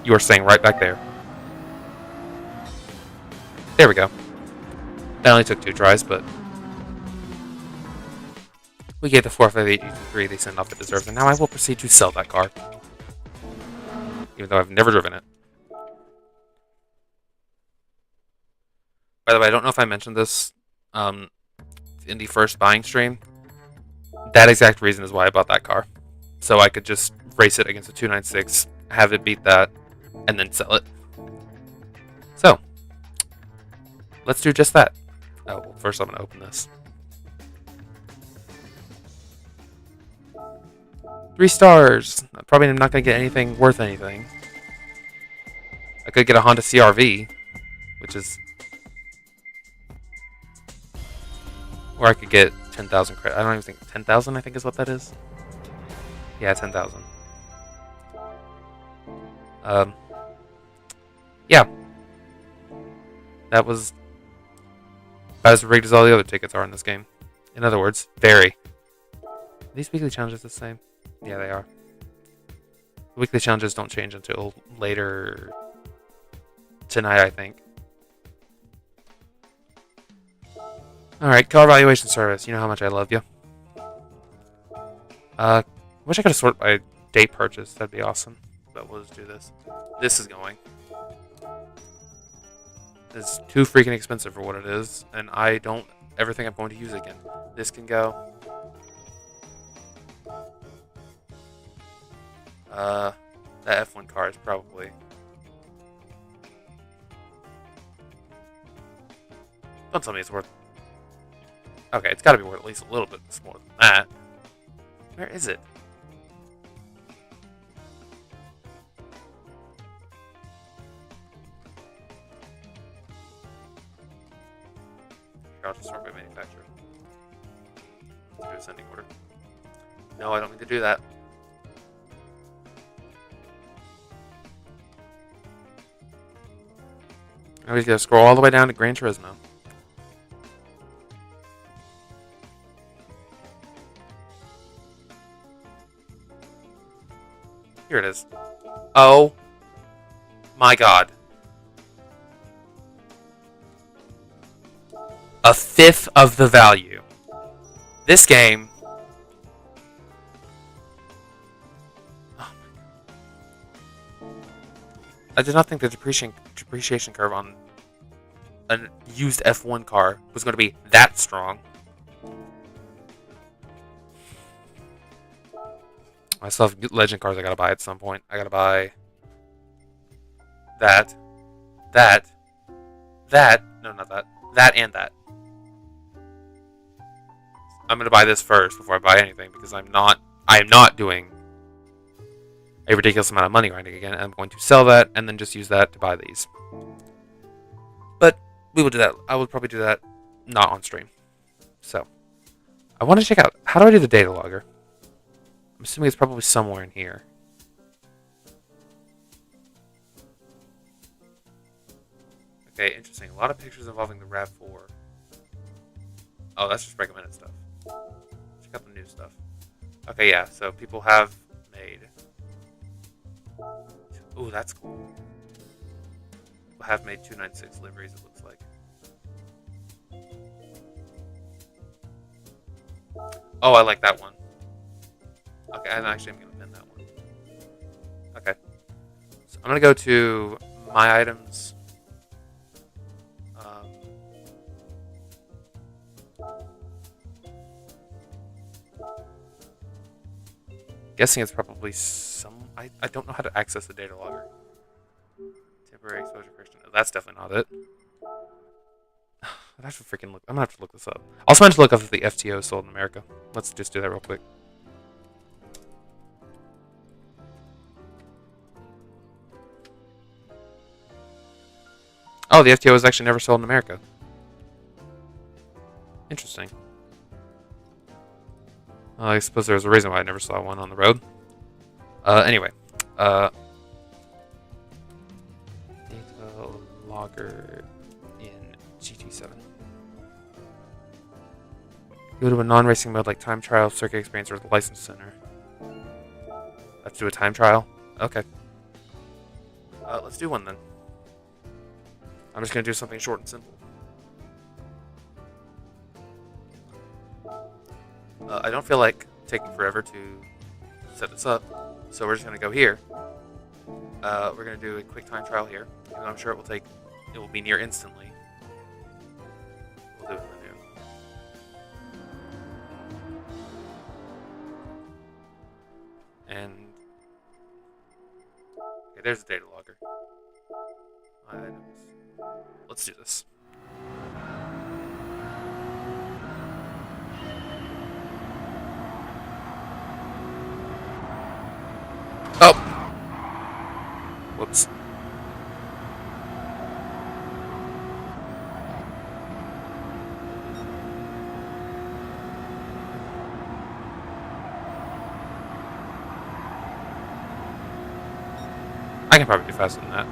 You are staying right back there. There we go. That only took 2 tries, but we gave the 458 GT3 the send-off it deserves, and now I will proceed to sell that car. Even though I've never driven it. By the way, I don't know if I mentioned this in the first buying stream. That exact reason is why I bought that car. So I could just race it against a 296, have it beat that, and then sell it. So, let's do just that. Oh, well, first I'm going to open this. 3 stars. I'm probably not going to get anything worth anything. I could get a Honda CR-V, which is... Or I could get 10,000 credit. I don't even think 10,000, I think is what that is. Yeah, 10,000. Yeah. That was about as rigged as all the other tickets are in this game. In other words, very. Are these weekly challenges the same? Yeah, they are. The weekly challenges don't change until later tonight, I think. Alright, car valuation service. You know how much I love you. Wish I could have sorted by date purchase. That'd be awesome. But we'll just do this. This is going. It's too freaking expensive for what it is, and I don't ever think I'm going to use it again. This can go. That F1 car is probably... Don't tell me it's worth... Okay, it's gotta be worth at least a little bit more than that. Where is it? Here, I'll just sort by manufacturer. Let's do ascending order. No, I don't mean to do that. Now we gotta scroll all the way down to Gran Turismo. Here it is. Oh my god. A fifth of the value. This game... Oh my god. I did not think the depreciation curve on a used F1 car was going to be that strong. I still have legend cars I gotta buy at some point. I gotta buy that, no, not that and that. I'm gonna buy this first before I buy anything because I am not doing a ridiculous amount of money grinding again. I'm going to sell that and then just use that to buy these. But we will do that. I will probably do that not on stream. So I want to check out, how do I do the data logger? I'm assuming it's probably somewhere in here. Okay, interesting. A lot of pictures involving the RAV4. Oh, that's just recommended stuff. Check out the new stuff. Okay, yeah, so people have made... Ooh, that's cool. People have made 296 liveries, it looks like. Oh, I like that one. Okay, I'm going to pin that one. Okay. So I'm going to go to my items. Guessing it's probably some... I don't know how to access the data logger. Temporary exposure correction. No, that's definitely not it. I have to freaking look. I'm going to have to look this up. Also, I'm going to look up if the FTO is sold in America. Let's just do that real quick. Oh, the FTO is actually never sold in America. Interesting. I suppose there's a reason why I never saw one on the road. Anyway. Data logger in GT7. Go to a non-racing mode like time trial, circuit experience, or the license center. Let's do a time trial. Okay. Let's do one then. I'm just going to do something short and simple. I don't feel like taking forever to set this up, so we're just going to go here. We're going to do a quick time trial here, and I'm sure it will be near instantly. We'll do it in the new. And okay, there's the data logger. Items. Let's do this. Oh! Whoops. I can probably do faster than that.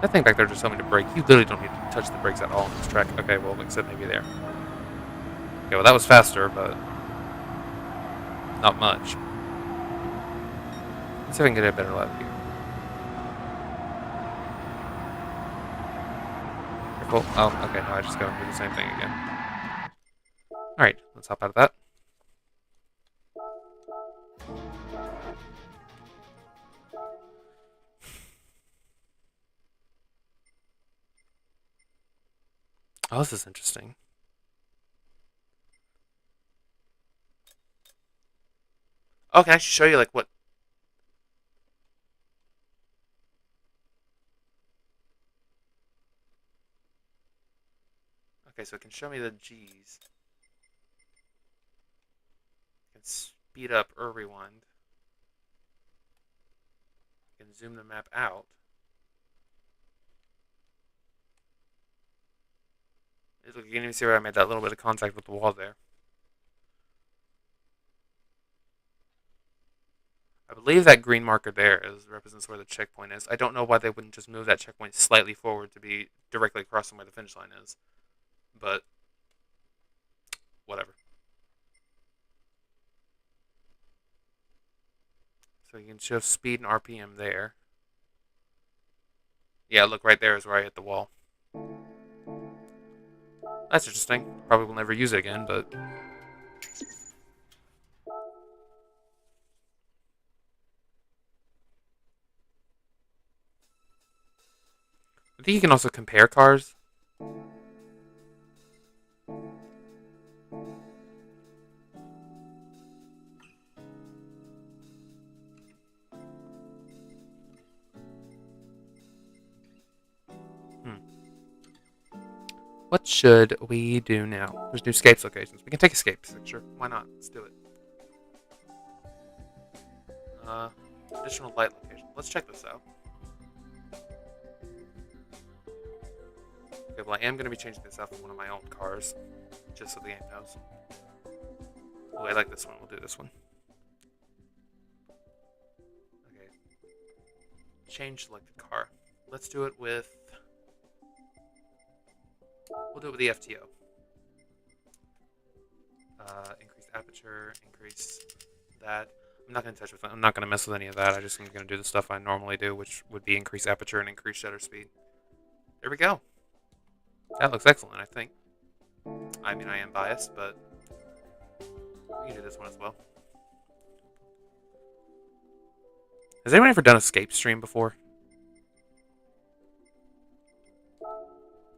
That thing back there just told me to brake. You literally don't need to touch the brakes at all on this track. Okay, well, like I said, maybe there. Okay, well, that was faster, but not much. Let's see if I can get a better lap here. Careful. Oh, okay, no, I just gotta do the same thing again. Alright, let's hop out of that. Oh, this is interesting. Oh, can I actually show you like what Okay, so it can show me the G's. It can speed up or rewind. It can zoom the map out. You can even see where I made that little bit of contact with the wall there. I believe that green marker there represents where the checkpoint is. I don't know why they wouldn't just move that checkpoint slightly forward to be directly across from where the finish line is. But, whatever. So you can show speed and RPM there. Yeah, look, right there is where I hit the wall. That's interesting. Probably will never use it again, but... I think you can also compare cars. What should we do now? There's new escapes locations. We can take escapes, sure. Why not? Let's do it. Additional light location. Let's check this out. Okay, well I am going to be changing this out for one of my own cars. Just so the game knows. Oh, I like this one. We'll do this one. Okay. Change selected car. Let's do it with... We'll do it with the FTO. Increase aperture, increase that. I'm not going to touch with it. I'm not going to mess with any of that. I just am going to do the stuff I normally do, which would be increase aperture and increase shutter speed. There we go. That looks excellent, I think. I mean, I am biased, but we can do this one as well. Has anyone ever done escape stream before?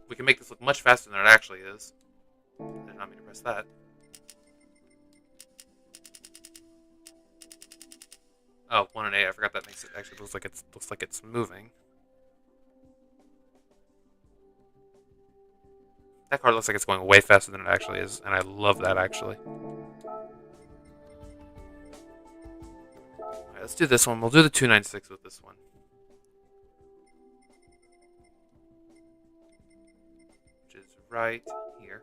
We can make this look much faster than it actually is. I did not mean to press that. Oh, 1 and 8. I forgot that makes it actually looks like it's moving. That car looks like it's going way faster than it actually is, and I love that actually. Alright, let's do this one. We'll do the 296 with this one. Which is right here.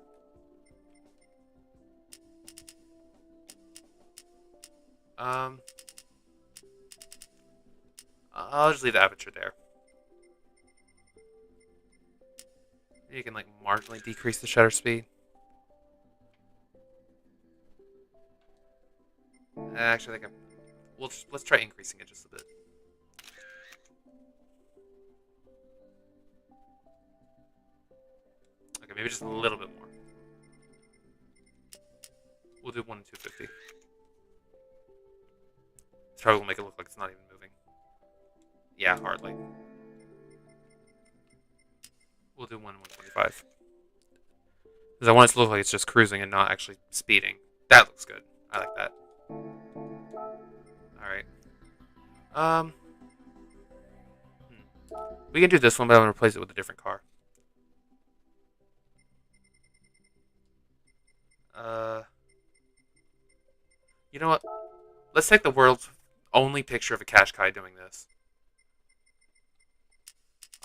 I'll just leave the aperture there. You can like marginally decrease the shutter speed. Actually, I think let's try increasing it just a bit. Okay, maybe just a little bit more. We'll do 1 and 250. This probably will make it look like it's not even moving. Yeah, hardly. We'll do 1 and 125. Because I want it to look like it's just cruising and not actually speeding. That looks good. I like that. Alright. We can do this one, but I'm going to replace it with a different car. You know what? Let's take the world's only picture of a Qashqai doing this.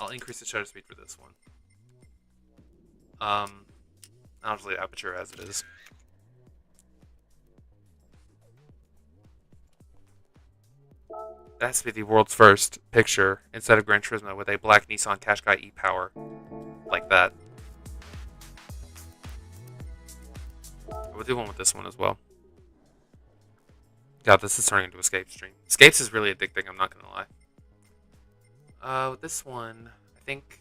I'll increase the shutter speed for this one. I'll just leave aperture as it is. That has to be the world's first picture instead of Gran Turismo with a black Nissan Qashqai e-Power like that. We'll do one with this one as well. God, this is turning into Escape stream. Escapes is really addicting, I'm not gonna lie. With this one, I think...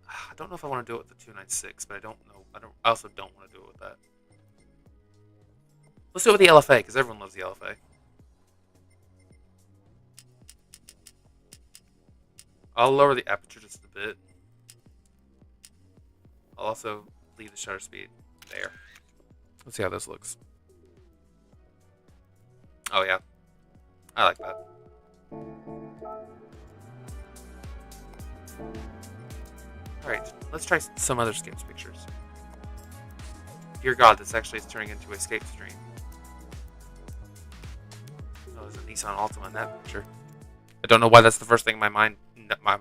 I don't know if I want to do it with the 296, but I don't know. I also don't want to do it with that. Let's do it with the LFA, because everyone loves the LFA. I'll lower the aperture just a bit. I'll also leave the shutter speed there. Let's see how this looks. Oh yeah, I like that. Alright, let's try some other Scapes pictures. Dear God, this actually is turning into a Scape stream. Oh, there's a Nissan Altima in that picture. I don't know why that's the first thing my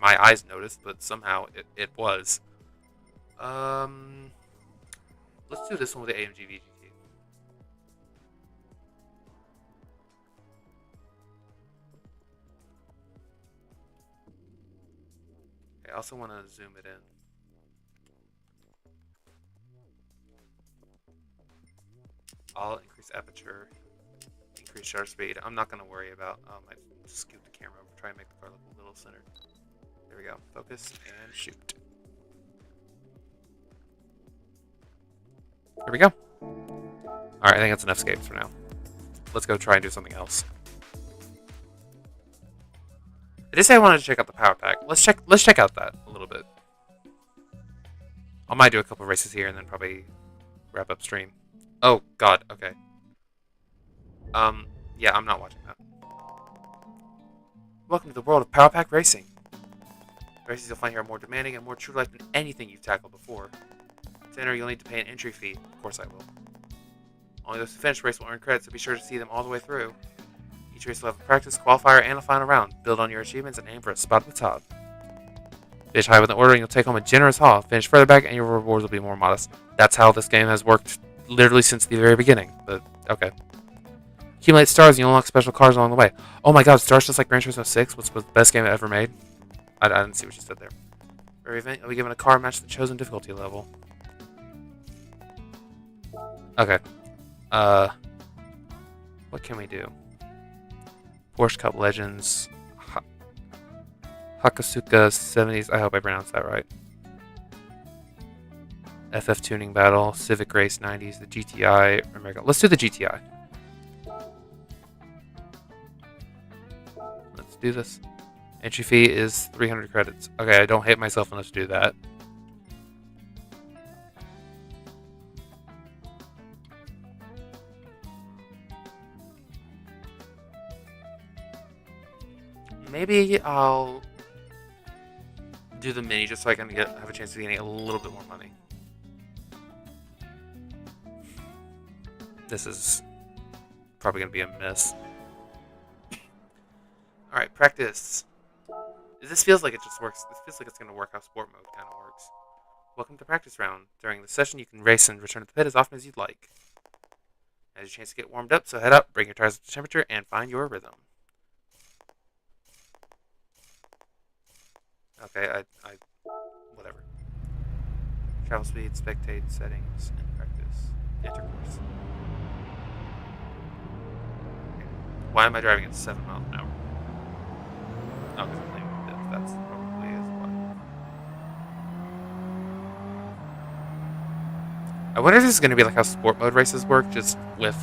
eyes noticed, but somehow it was. Let's do this one with the AMG VGT. Okay, I also want to zoom it in. I'll increase aperture, increase shutter speed. I'm not going to worry about, I scoot the camera over, try and make the car look a little centered. There we go. Focus and shoot. There we go. Alright, I think that's enough Scapes for now. Let's go try and do something else. I did say I wanted to check out the power pack. Let's check out that a little bit. I might do a couple races here and then probably wrap up stream. Oh God, okay. Yeah, I'm not watching that. Welcome to the world of power pack racing. Races you'll find here are more demanding and more true to life than anything you've tackled before. To enter, you'll need to pay an entry fee. Of course I will. Only those who finish the race will earn credits, so be sure to see them all the way through. Each race will have a practice, qualifier, and a final round. Build on your achievements and aim for a spot at the top. Finish high with an order and you'll take home a generous haul. Finish further back and your rewards will be more modest. That's how this game has worked literally since the very beginning, but okay. Accumulate stars and you'll unlock special cars along the way. Oh my God, stars just like Gran Turismo 6, which was the best game ever made. I didn't see what you said there. For every event, you'll be given a car matched to the chosen difficulty level. Okay. What can we do? Porsche Cup Legends. Hakasuka 70s. I hope I pronounced that right. FF Tuning Battle. Civic Race 90s. The GTI. America. Let's do the GTI. Let's do this. Entry fee is 300 credits. Okay, I don't hate myself enough to do that. Maybe I'll do the mini just so I can have a chance of getting a little bit more money. This is probably going to be a miss. Alright, practice. This feels like it just works. This feels like it's going to work how sport mode kind of works. Welcome to practice round. During the session, you can race and return to the pit as often as you'd like. Has a chance to get warmed up, so head up, bring your tires up to temperature, and find your rhythm. Okay, whatever. Travel speed, spectate, settings, and practice. Intercourse. Okay. Why am I driving at 7 miles an hour? Oh, because I'm playing with it. That's probably is why. I wonder if this is going to be like how sport mode races work, just with,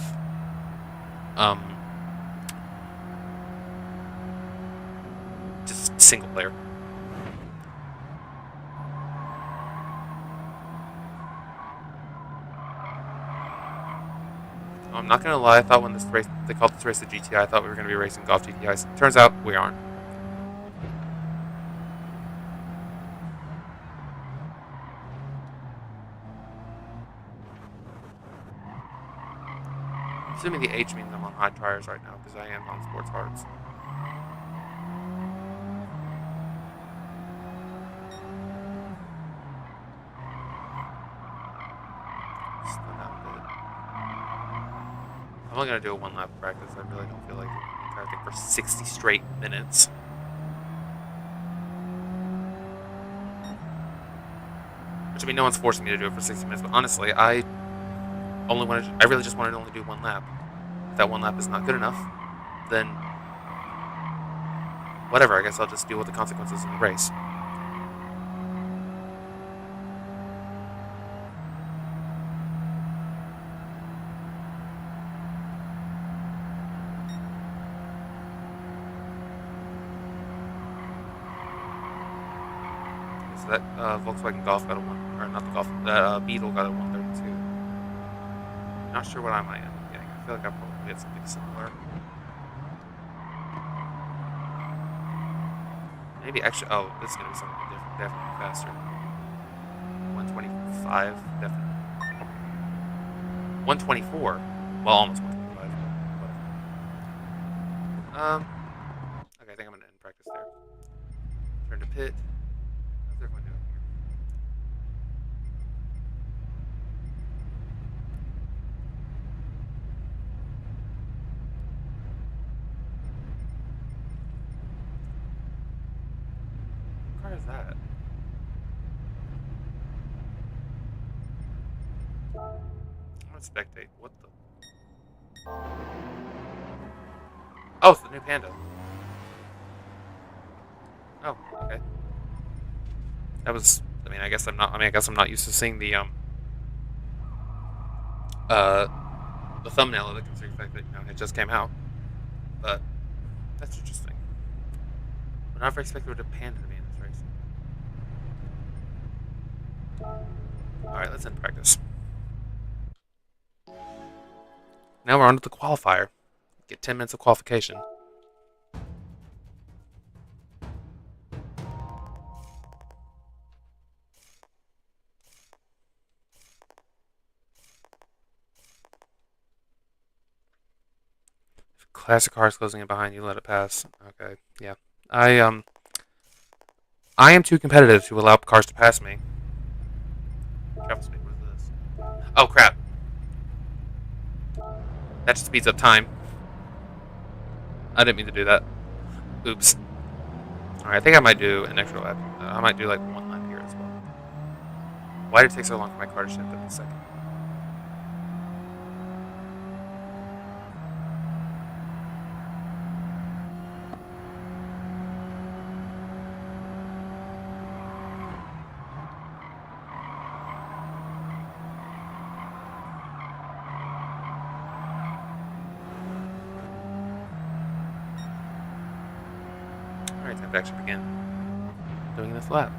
just single player. I'm not gonna lie, I thought when this race, they called this race the GTI, I thought we were gonna be racing golf GTIs. Turns out we aren't. Assuming the H means I'm on high tires right now, because I am on sports hards. I'm only going to do a one lap practice. I really don't feel like doing the entire thing for 60 straight minutes. Which, I mean, no one's forcing me to do it for 60 minutes, but honestly, I really just wanted to only do one lap. If that one lap is not good enough, then whatever, I guess I'll just deal with the consequences in the race. That Volkswagen Golf got a or not the Golf, that Beetle got a 132. Not sure what I might end up getting. I feel like I probably get something similar. Maybe actually, oh, this is gonna be something different, definitely faster. 125, definitely. 124. Well, almost 125. Okay, I think I'm gonna end practice there. Turn to pit. How's everyone doing here? What car is that? I'm gonna spectate. What the? Oh, it's the new Panda. Oh, okay. That was. I mean, I guess I'm not. I mean, I guess I'm not used to seeing uh the thumbnail of it, considering the fact that it just came out. But that's interesting. But not expected a Panda to be in this race. All right, let's end practice. Now we're on to the qualifier. Get 10 minutes of qualification. If a classic car is closing in behind you, let it pass. Okay, yeah. I am too competitive to allow cars to pass me. Travel speed, what is this? Oh, crap. That just speeds up time. I didn't mean to do that. Oops. Alright, I think I might do an extra lap. I might do like one lap here as well. Why did it take so long for my car to shift up a second? Alright, time to actually begin doing this lap.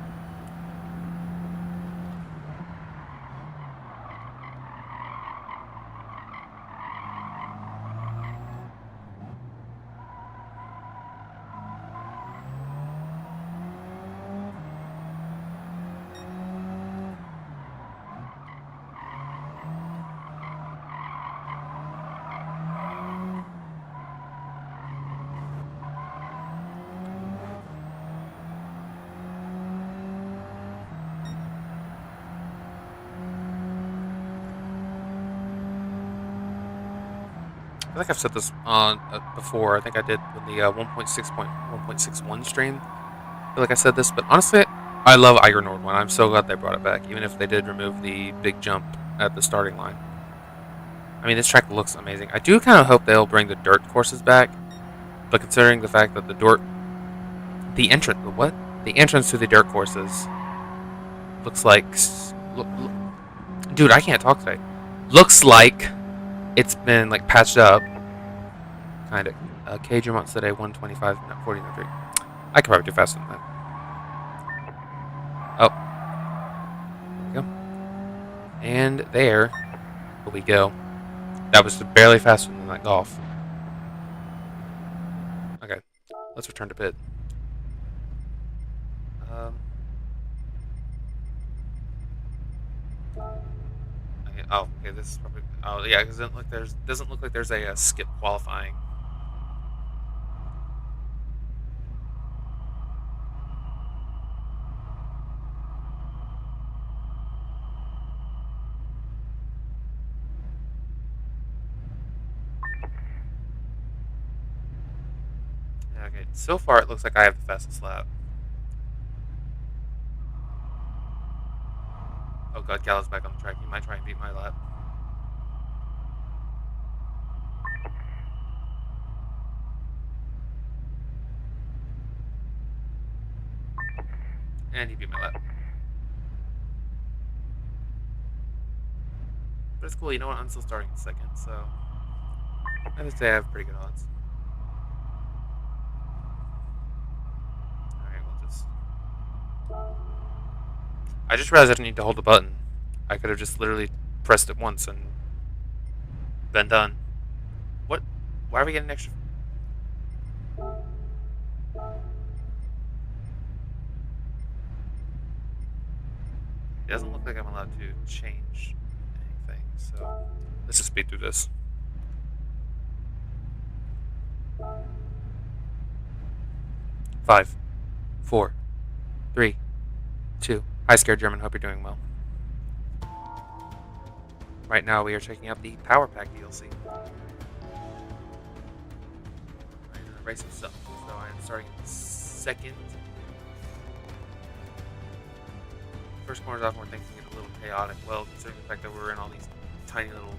I feel like I've said this on before. I think I did with the 1.6.1.61 stream. I feel like I said this, but honestly, I love Iger Nord one. I'm so glad they brought it back, even if they did remove the big jump at the starting line. I mean, this track looks amazing. I do kind of hope they'll bring the dirt courses back, but considering the fact that the entrance to the dirt courses looks like, dude, I can't talk today. Looks like it's been like patched up, kind of. Cage remote today 125, not 49. I could probably do faster than that. Oh, there we go. And there we go. That was barely faster than that golf. Okay, let's return to pit. Okay, oh, okay. This is probably. Oh, yeah, because doesn't look like there's a skip qualifying. Okay, so far it looks like I have the fastest lap. Oh god, Gallow's back on the track. He might try and beat my lap. And he beat my lap. But it's cool, you know what? I'm still starting in second, so I would say I have pretty good odds. Alright, we'll just... I just realized I didn't need to hold the button. I could have just literally pressed it once and been done. What? Why are we getting extra? It doesn't look like I'm allowed to change anything, so let's just speed through this. Five, 4, 3, 2. Hi, Scared German. Hope you're doing well. Right now, we are checking out the Power Pack DLC. The race itself. So I am starting in second. First corner's off, and we're thinking it's a little chaotic. Well, considering the fact that we're in all these tiny little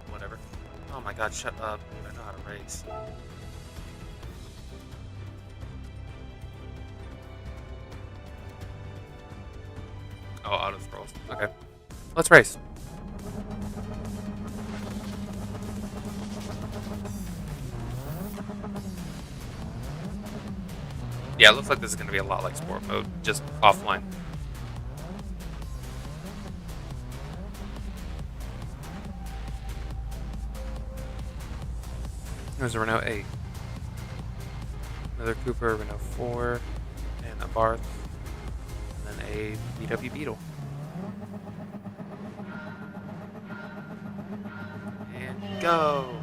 whatever. Oh my god, shut up. Dude, I know how to race. Oh, auto scrolls. Okay. Let's race. Yeah, it looks like this is going to be a lot like sport mode, just offline. There's a Renault 8. Another Cooper, Renault 4, and a Barth, and then a VW Beetle. And go!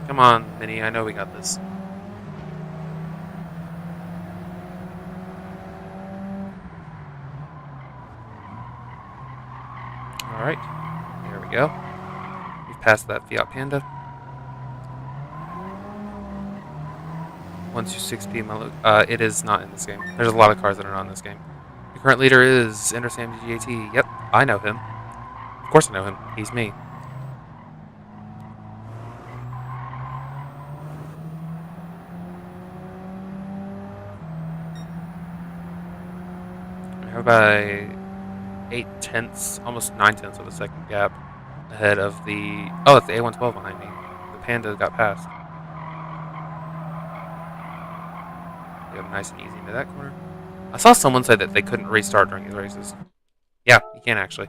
Come on, Minnie, I know we got this. Alright, there we go. We've passed that Fiat Panda. 126p Maluch. It is not in this game. There's a lot of cars that are not in this game. The current leader is EnderSamDGAT. Yep, I know him. Of course I know him. He's me. I have about 8/10, almost 9/10 of a second gap ahead of the... Oh, it's the A112 behind me. The Panda got passed. Go nice and easy into that corner. I saw someone say that they couldn't restart during these races. Yeah, you can actually.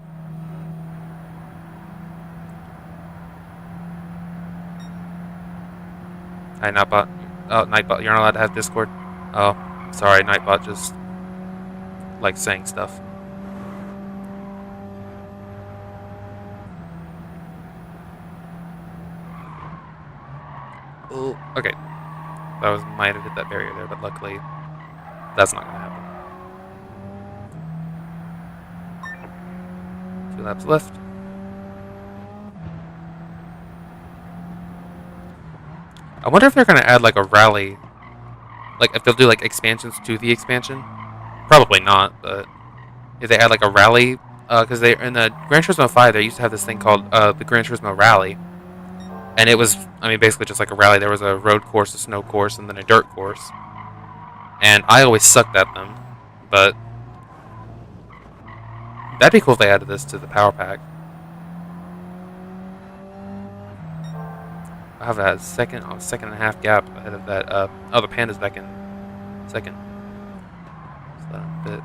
Hi, Nightbot. Oh, Nightbot, you're not allowed to have Discord. Oh, sorry, Nightbot just like saying stuff. Oh, okay. That was might have hit that barrier there, but luckily that's not going to happen. 2 laps left. I wonder if they're going to add like a rally, like if they'll do like expansions to the expansion. Probably not, but if they add like a rally, because they in the Gran Turismo 5 they used to have this thing called the Gran Turismo Rally, and it was, I mean, basically just like a rally. There was a road course, a snow course, and then a dirt course. And I always sucked at them, but that'd be cool if they added this to the Power Pack. I have a second and a half gap ahead of that. Oh, the Panda's back in second. So a bit.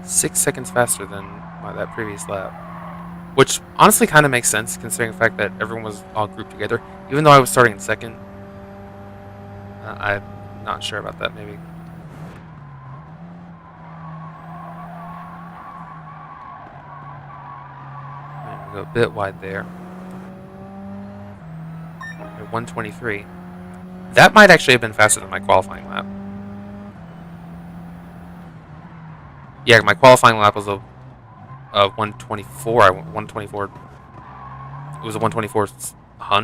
Six seconds faster than that previous lap. Which honestly kind of makes sense considering the fact that everyone was all grouped together. Even though I was starting in second. I'm not sure about that, maybe. I'm go a bit wide there. 123. That might actually have been faster than my qualifying lap. Yeah, my qualifying lap was a 124. 124. It was a 124. I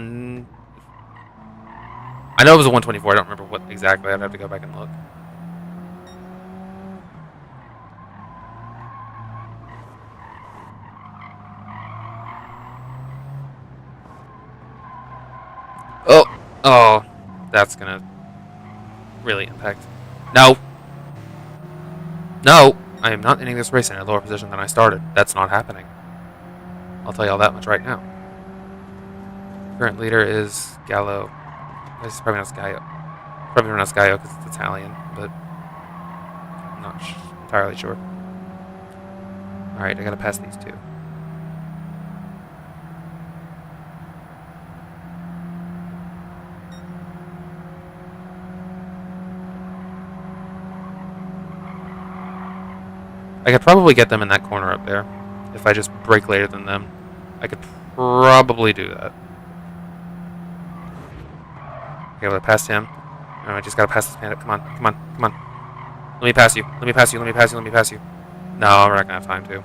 know it was a 124. I don't remember what exactly. I'd have to go back and look. Oh, that's gonna really impact. No, I am not ending this race in a lower position than I started. That's not happening. I'll tell you all that much right now. Current leader is Gallo. This is probably not Gallo. Probably pronounced Gaio because it's Italian, but I'm not entirely sure. Alright, I gotta pass these two. I could probably get them in that corner up there. If I just brake later than them, I could probably do that. Okay, well, I passed him. I just gotta pass this panda. Come on, come on, come on. Let me pass you. Let me pass you. Let me pass you. Let me pass you. No, we're not gonna have time to.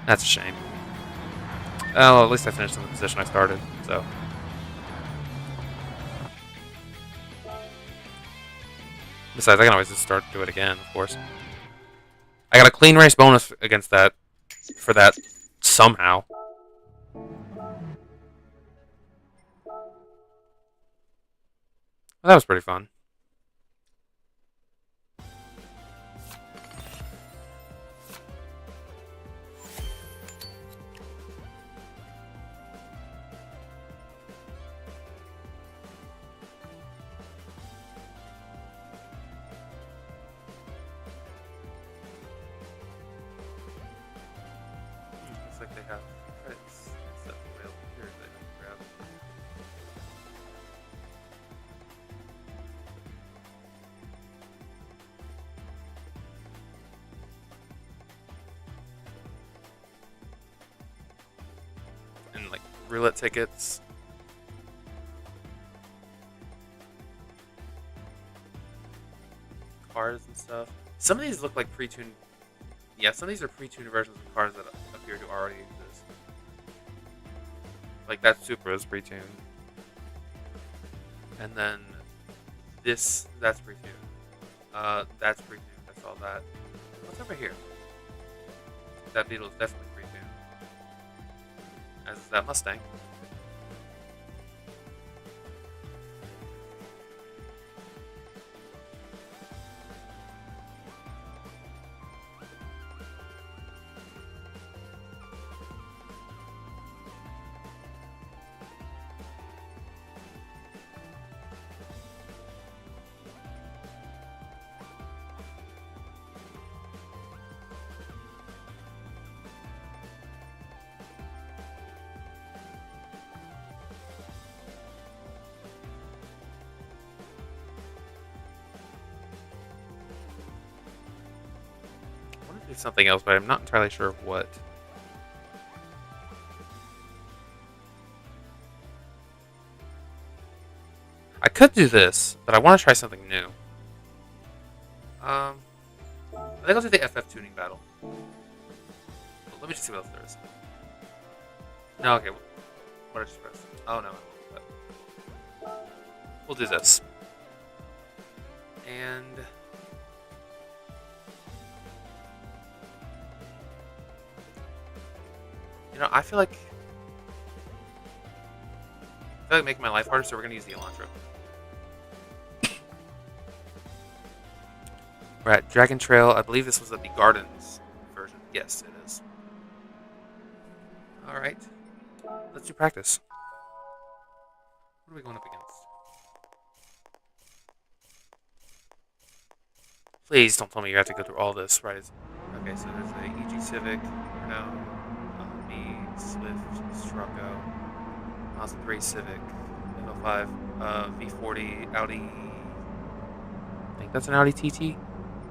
That's a shame. Well, at least I finished in the position I started, so. Besides, I can always just start to do it again, of course. I got a clean race bonus against that, for that, somehow. Well, that was pretty fun. Looks like they have credits stuff available here that I can grab. And like roulette tickets. Cars and stuff. Some of these look like pre-tuned. Yeah, some of these are pre-tuned versions of cars that appear to already exist. Like that Supra is pre-tuned. And then this, that's pre-tuned. That's pre-tuned. I saw that. What's over here? That Beetle is definitely pre-tuned. As is that Mustang. Something else, but I'm not entirely sure of what. I could do this, but I want to try something new. I think I'll do the FF tuning battle. Let me just see what else there is. No, okay. What did I just press? Oh no, we'll do this. And you know, I feel like making my life harder, so we're gonna use the Elantra. We're at Dragon Trail. I believe this was at the Gardens version. Yes, it is. All right, let's do practice. What are we going up against? Please don't tell me you have to go through all this, right? Okay, so there's a EG Civic, Renault, me, Swift, Scirocco, Mazda 3 Civic, N05, V40, Audi. I think that's an Audi TT,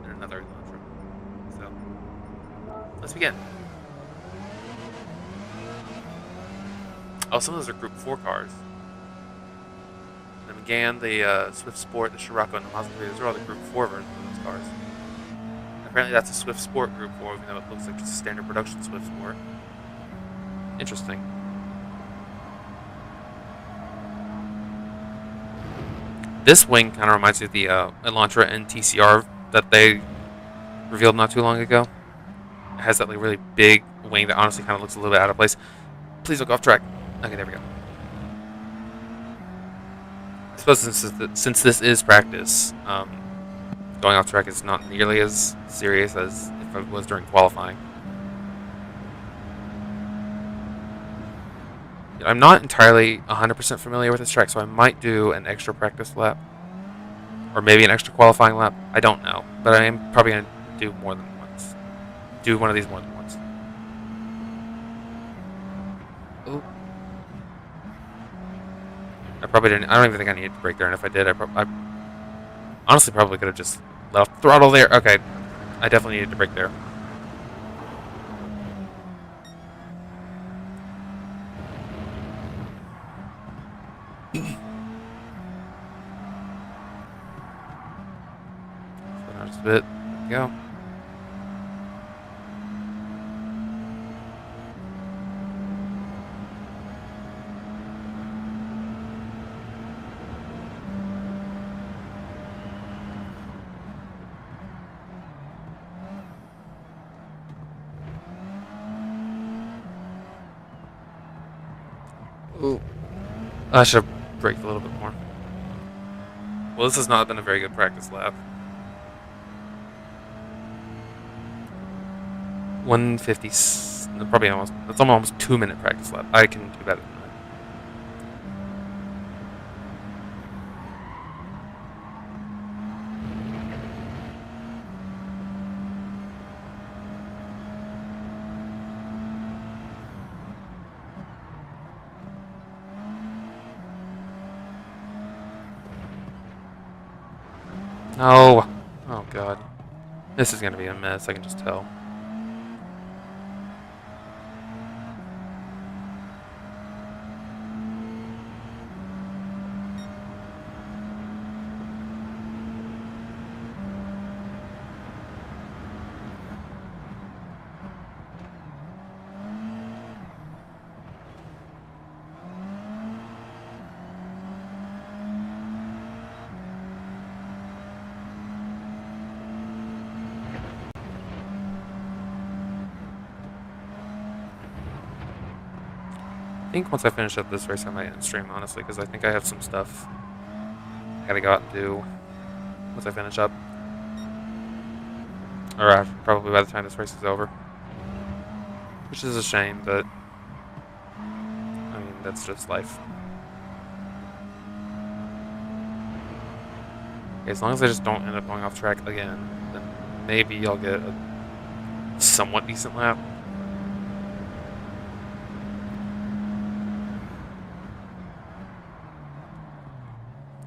and another Elantra. So let's begin. Oh, some of those are Group 4 cars. The Megane, the Swift Sport, the Scirocco, and the Mazda 3, those are all the Group 4 versions of those cars. And apparently that's a Swift Sport Group 4, even though it looks like just a standard production Swift Sport. Interesting. This wing kind of reminds me of the Elantra and TCR that they revealed not too long ago. It has that like really big wing that honestly kind of looks a little bit out of place. Please don't go off track. Okay, there we go. I suppose since this is practice, going off track is not nearly as serious as if it was during qualifying. I'm not entirely 100% familiar with this track, so I might do an extra practice lap Or maybe an extra qualifying lap. I don't know. But I am probably going to do more than once. Do one of these more than once. Ooh. I probably didn't. I don't even think I needed to brake there. And if I did, I honestly probably could have just left throttle there. Okay. I definitely needed to brake there. So now just a bit. Go. Ooh. I should have braked a little bit more. Well, this has not been a very good practice lap. 150. Probably almost. That's almost 2-minute practice lap. I can do better than that. Oh. Oh, God. This is going to be a mess, I can just tell. I think once I finish up this race, I might end stream, honestly, because I think I have some stuff I gotta go out and do once I finish up. Or probably by the time this race is over. Which is a shame, but I mean, that's just life. Okay, as long as I just don't end up going off track again, then maybe I'll get a somewhat decent lap.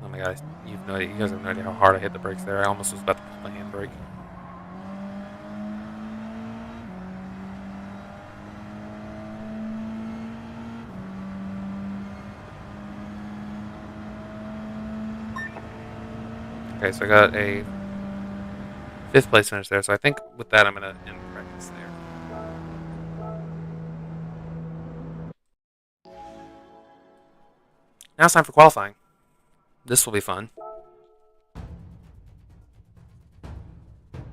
Oh my god, you guys have no idea how hard I hit the brakes there. I almost was about to pull the handbrake. Okay, so I got a 5th place finish there, so I think with that I'm going to end practice there. Now it's time for qualifying. This will be fun.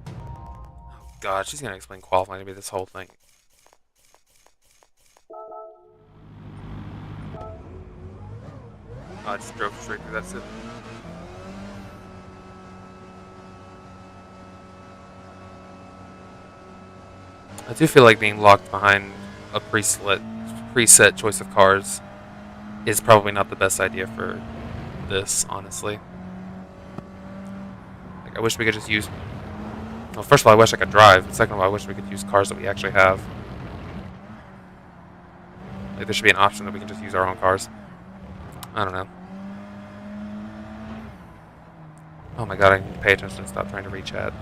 Oh god, she's going to explain qualifying to me this whole thing. Oh, I just drove straight through, that's it. I do feel like being locked behind a preset choice of cars is probably not the best idea for this, honestly. Like, I wish we could just use... Well, first of all, I wish I could drive. And second of all, I wish we could use cars that we actually have. Like, there should be an option that we can just use our own cars. I don't know. Oh my god, I need to pay attention and stop trying to re-chat.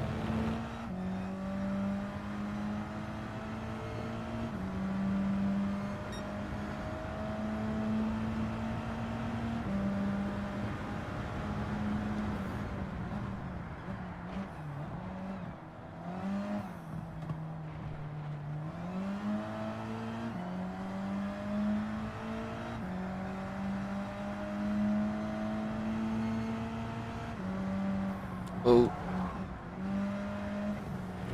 Oh.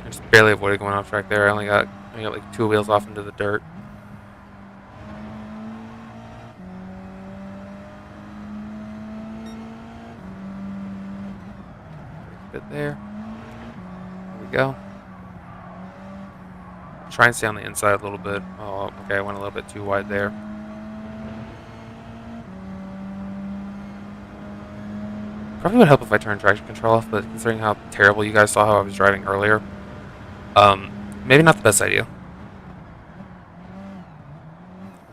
I just barely avoided going off track there. I only got like 2 wheels off into the dirt. Bit there. There we go. Try and stay on the inside a little bit. Oh, okay, I went a little bit too wide there. Probably would help if I turned traction control off, but considering how terrible you guys saw how I was driving earlier, maybe not the best idea.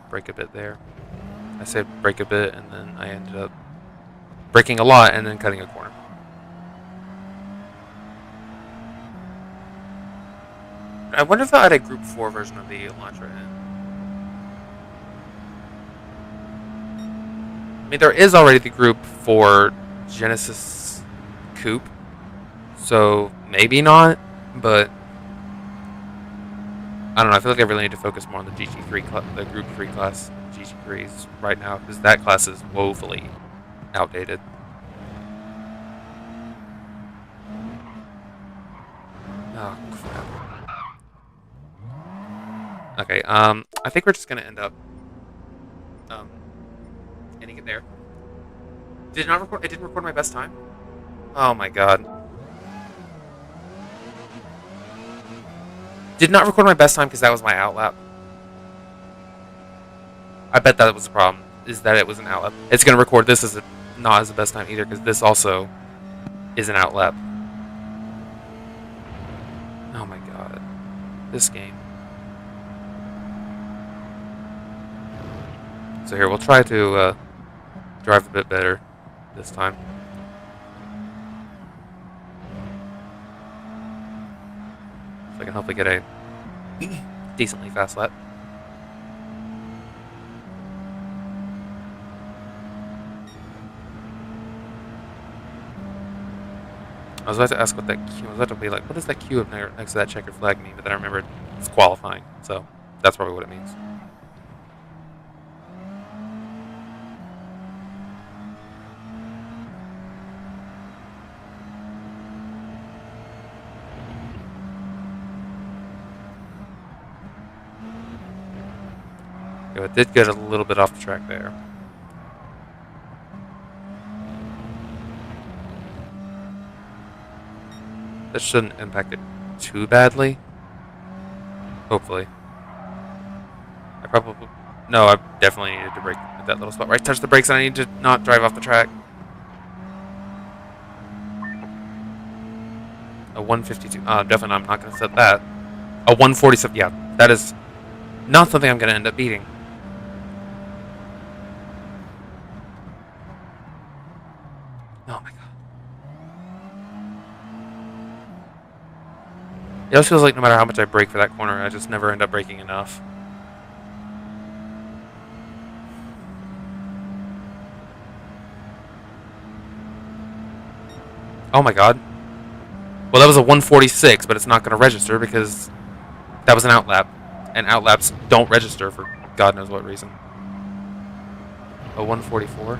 Brake a bit there. I said brake a bit, and then I ended up braking a lot and then cutting a corner. I wonder if I had a Group 4 version of the Elantra in. I mean, there is already the Group 4 Genesis Coupe, so maybe not, but I don't know. I feel like I really need to focus more on the GT3, the Group 3 class GT3s right now, because that class is woefully outdated. Oh crap. Okay, I think we're just gonna end up ending it there. Did it not record? It didn't record my best time? Oh my god. Did not record my best time because that was my outlap. I bet that was the problem, is that it was an outlap. It's gonna record this as not as the best time either, because this also is an outlap. Oh my god. This game. So here, we'll try to drive a bit better this time. So I can hopefully get a decently fast lap. I was about to ask what that Q, I was about to be like, what does that Q up next to that checkered flag mean? But then I remembered it's qualifying, so that's probably what it means. It did get a little bit off the track there. That shouldn't impact it too badly. Hopefully. I probably... No, I definitely needed to brake at that little spot where I touched the brakes and I need to not drive off the track. A 152. Definitely I'm not going to set that. A 147. Yeah, that is not something I'm going to end up beating. Oh my god. It always feels like no matter how much I brake for that corner, I just never end up braking enough. Oh my god. Well, that was a 146, but it's not going to register because that was an outlap. And outlaps don't register for God knows what reason. A 144.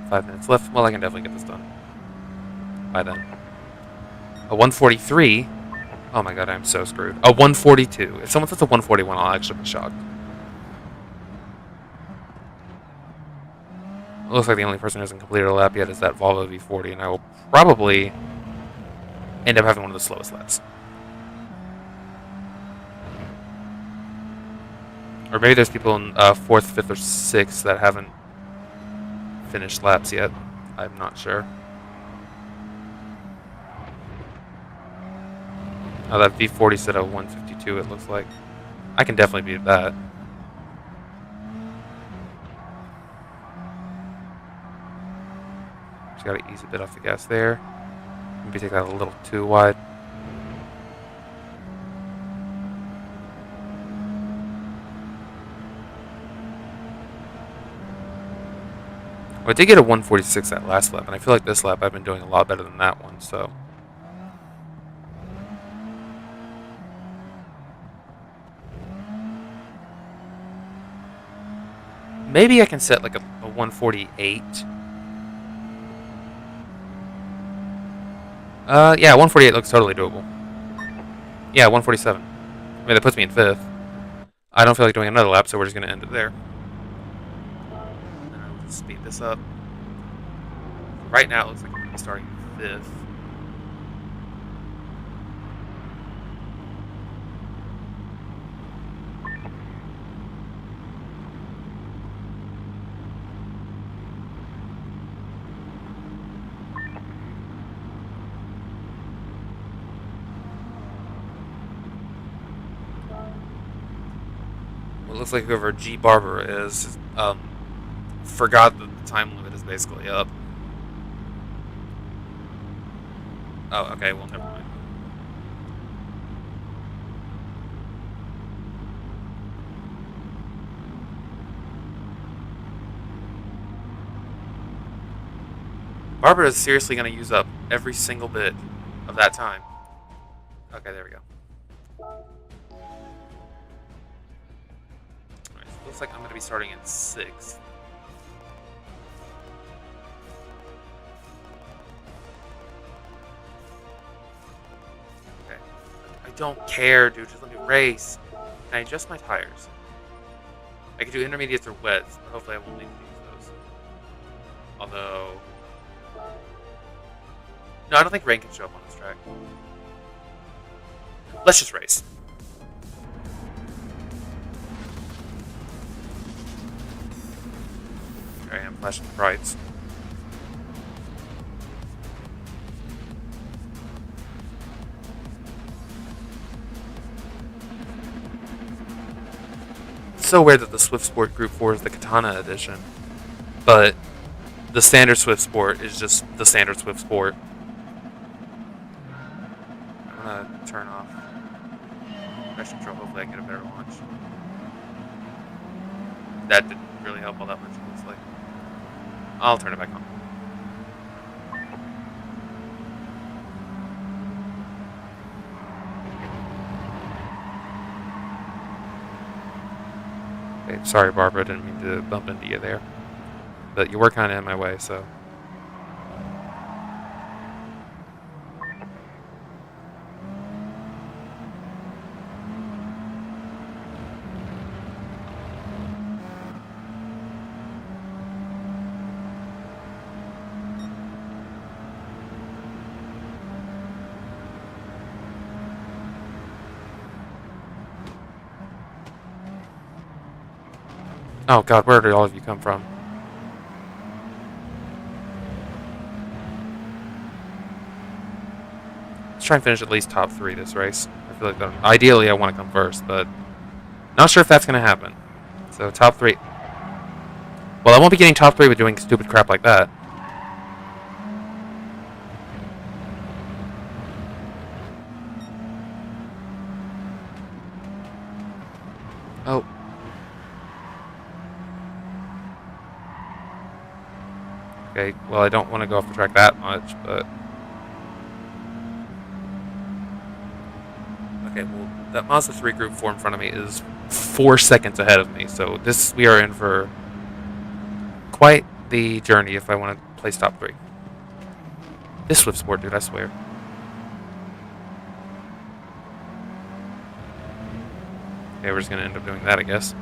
Five minutes left. Well, I can definitely get this done by then. A 143. Oh my god, I'm so screwed. A 142. If someone says a 141, I'll actually be shocked. It looks like the only person who hasn't completed a lap yet is that Volvo V40, and I will probably end up having one of the slowest laps. Or maybe there's people in 4th, 5th, or 6th that haven't finished laps yet. I'm not sure. Oh, that V40 said a 152, it looks like. I can definitely beat that. Just gotta ease a bit off the gas there. Maybe take that a little too wide. Well, I did get a 146 that last lap, and I feel like this lap I've been doing a lot better than that one, so... Maybe I can set like a 148. Yeah, 148 looks totally doable. Yeah, 147. I mean, that puts me in 5th. I don't feel like doing another lap, so we're just going to end it there. And I'll just speed this up. Right now, it looks like I'm going to be starting this. Well, it looks like whoever G Barber is forgot that the time limit is basically up. Oh, okay, well, never mind. Barbara is seriously going to use up every single bit of that time. Okay, there we go. Alright, so it looks like I'm going to be starting at 6. Okay. I don't care, dude. Just let me race. Can I adjust my tires? I can do intermediates or wets, but hopefully I won't need to use those. Although... no, I don't think rain can show up on this track. Let's just race. Here I am flashing the brights. It's so weird that the Swift Sport Group 4 is the Katana edition, but the standard Swift Sport is just the standard Swift Sport. I'm gonna turn off traction control. Hopefully I can get a better launch. That didn't really help all that much, it looks like. I'll turn it back on. Okay, sorry Barbara, I didn't mean to bump into you there. But you were kind of in my way, so... oh god, where did all of you come from? Let's try and finish at least top 3 this race. I feel like ideally I want to come first, but not sure if that's going to happen. So top 3. Well, I won't be getting top 3 with doing stupid crap like that. Oh. Okay, well I don't want to go off the track that much, but... okay, well, that Mazda 3 Group 4 in front of me is 4 seconds ahead of me, so we are in for quite the journey if I want to place top 3. This Swift Sport, dude, I swear. Okay, we're just going to end up doing that, I guess.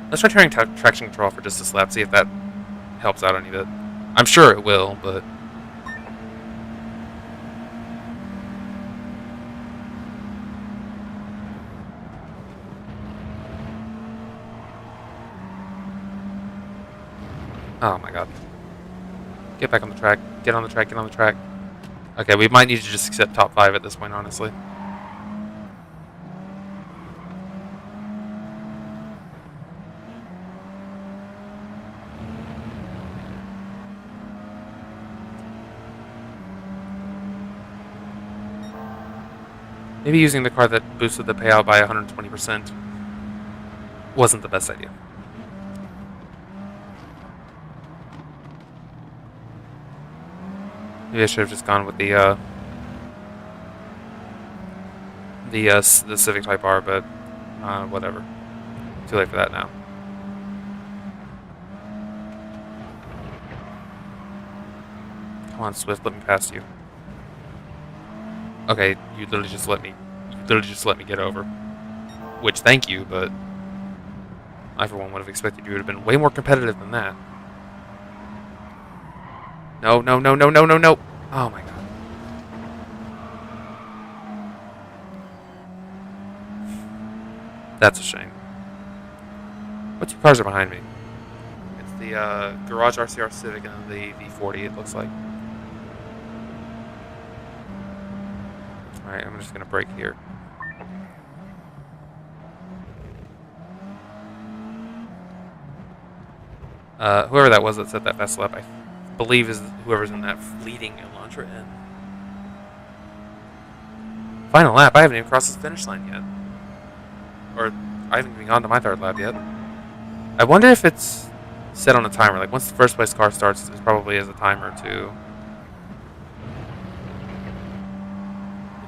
Let's try turning traction control for just this lap, see if that helps out any bit. I'm sure it will, but... oh my god. Get back on the track. Get on the track, get on the track. Okay, we might need to just accept top 5 at this point, honestly. Maybe using the car that boosted the payout by 120% wasn't the best idea. Maybe I should have just gone with the Civic Type R, but whatever. Too late for that now. Come on, Swift, let me pass you. Okay, you literally just let me get over. Which, thank you, but I for one would have expected you to have been way more competitive than that. No, no, no, no, no, no, no. Oh my god. That's a shame. What two cars are behind me? It's the Garage RCR Civic and the V40, it looks like. Alright, I'm just going to brake here. Whoever that was that set that fast lap, I believe is whoever's in that leading Elantra in. Final lap, I haven't even crossed the finish line yet. Or, I haven't even gone to my third lap yet. I wonder if it's set on a timer. Like, once the first place car starts, there's probably is a timer to...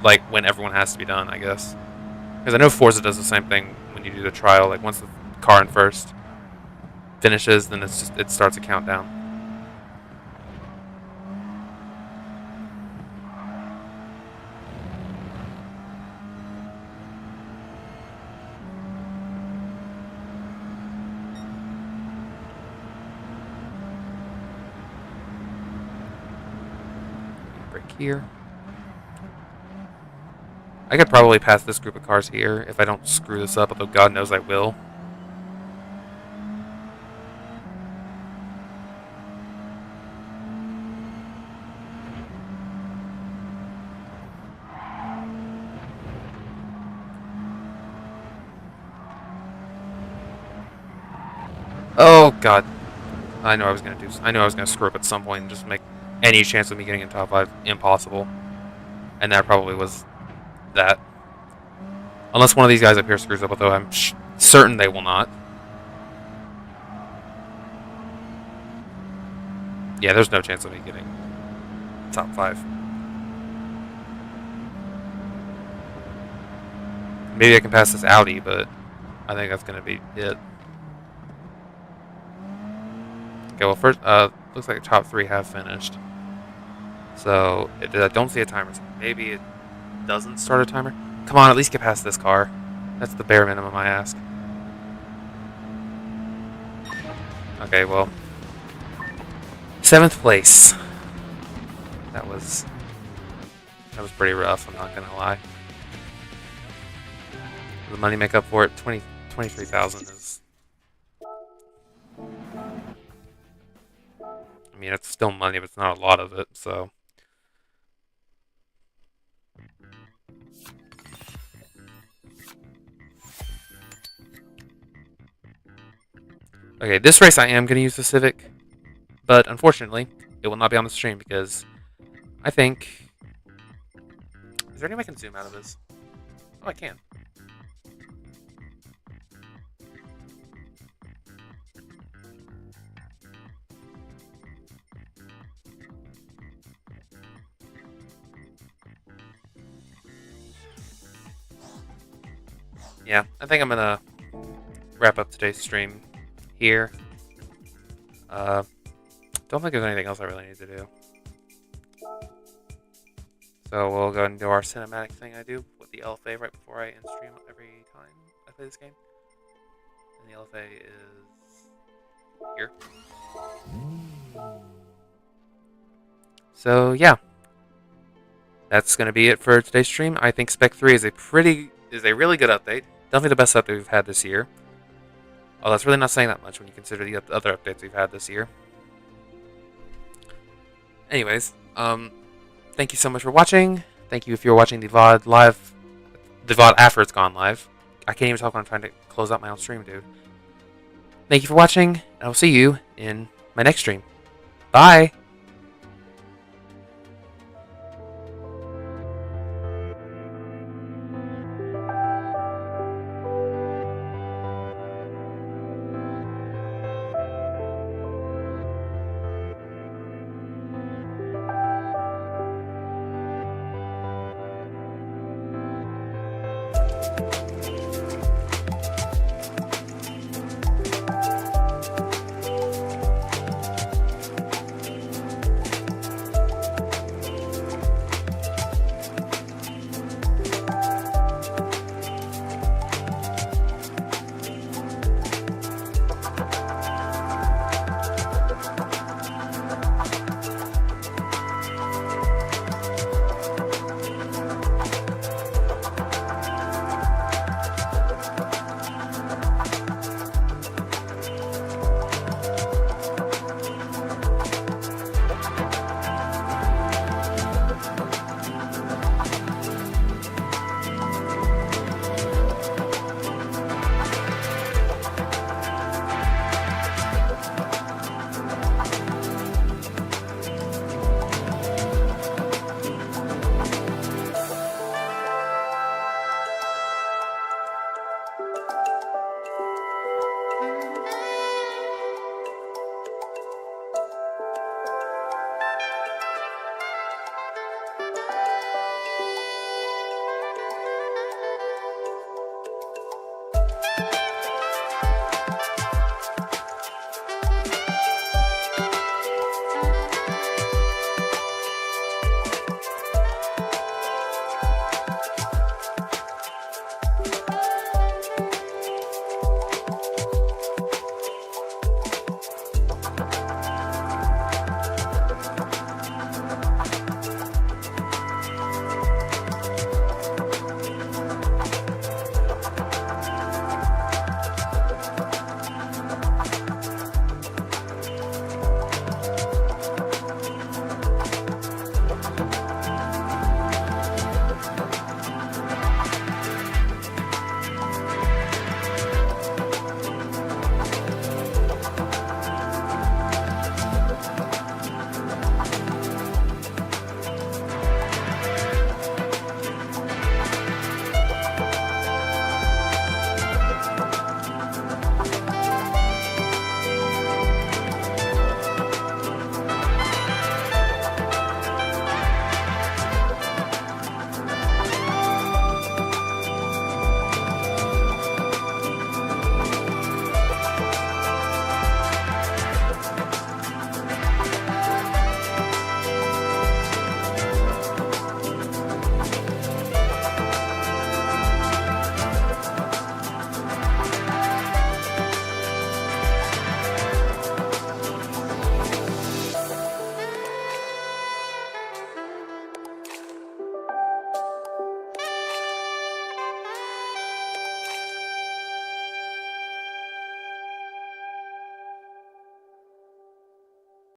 like, when everyone has to be done, I guess. Because I know Forza does the same thing when you do the trial. Like, once the car in first finishes, then it's just, it starts a countdown. Brake here. I could probably pass this group of cars here if I don't screw this up, although God knows I will. Oh God! I knew I was gonna screw up at some point and just make any chance of me getting in top 5 impossible. And that probably was that. Unless one of these guys up here screws up, although I'm certain they will not. Yeah, there's no chance of me getting top 5. Maybe I can pass this Audi, but I think that's gonna be it. Okay, well first, looks like the top 3 have finished. So, I don't see a timer. So maybe it doesn't start a timer. Come on, at least get past this car. That's the bare minimum I ask. Okay, well. 7th place. That was pretty rough, I'm not gonna lie. The money make up for it. 23,000 is... I mean, it's still money, but it's not a lot of it, so... Okay, this race I am going to use the Civic, but unfortunately, it will not be on the stream because I think... Is there any way I can zoom out of this? Oh, I can. Yeah, I think I'm going to wrap up today's stream here. Don't think there's anything else I really need to do. So we'll go and do our cinematic thing I do with the LFA right before I end stream every time I play this game. And the LFA is here. So yeah, that's gonna be it for today's stream. I think Spec 3 is a really good update. Definitely the best update we've had this year. Oh, that's really not saying that much when you consider the other updates we've had this year. Anyways, thank you so much for watching. Thank you if you're watching the VOD live, the VOD after it's gone live. I can't even talk when I'm trying to close out my own stream, dude. Thank you for watching, and I'll see you in my next stream. Bye!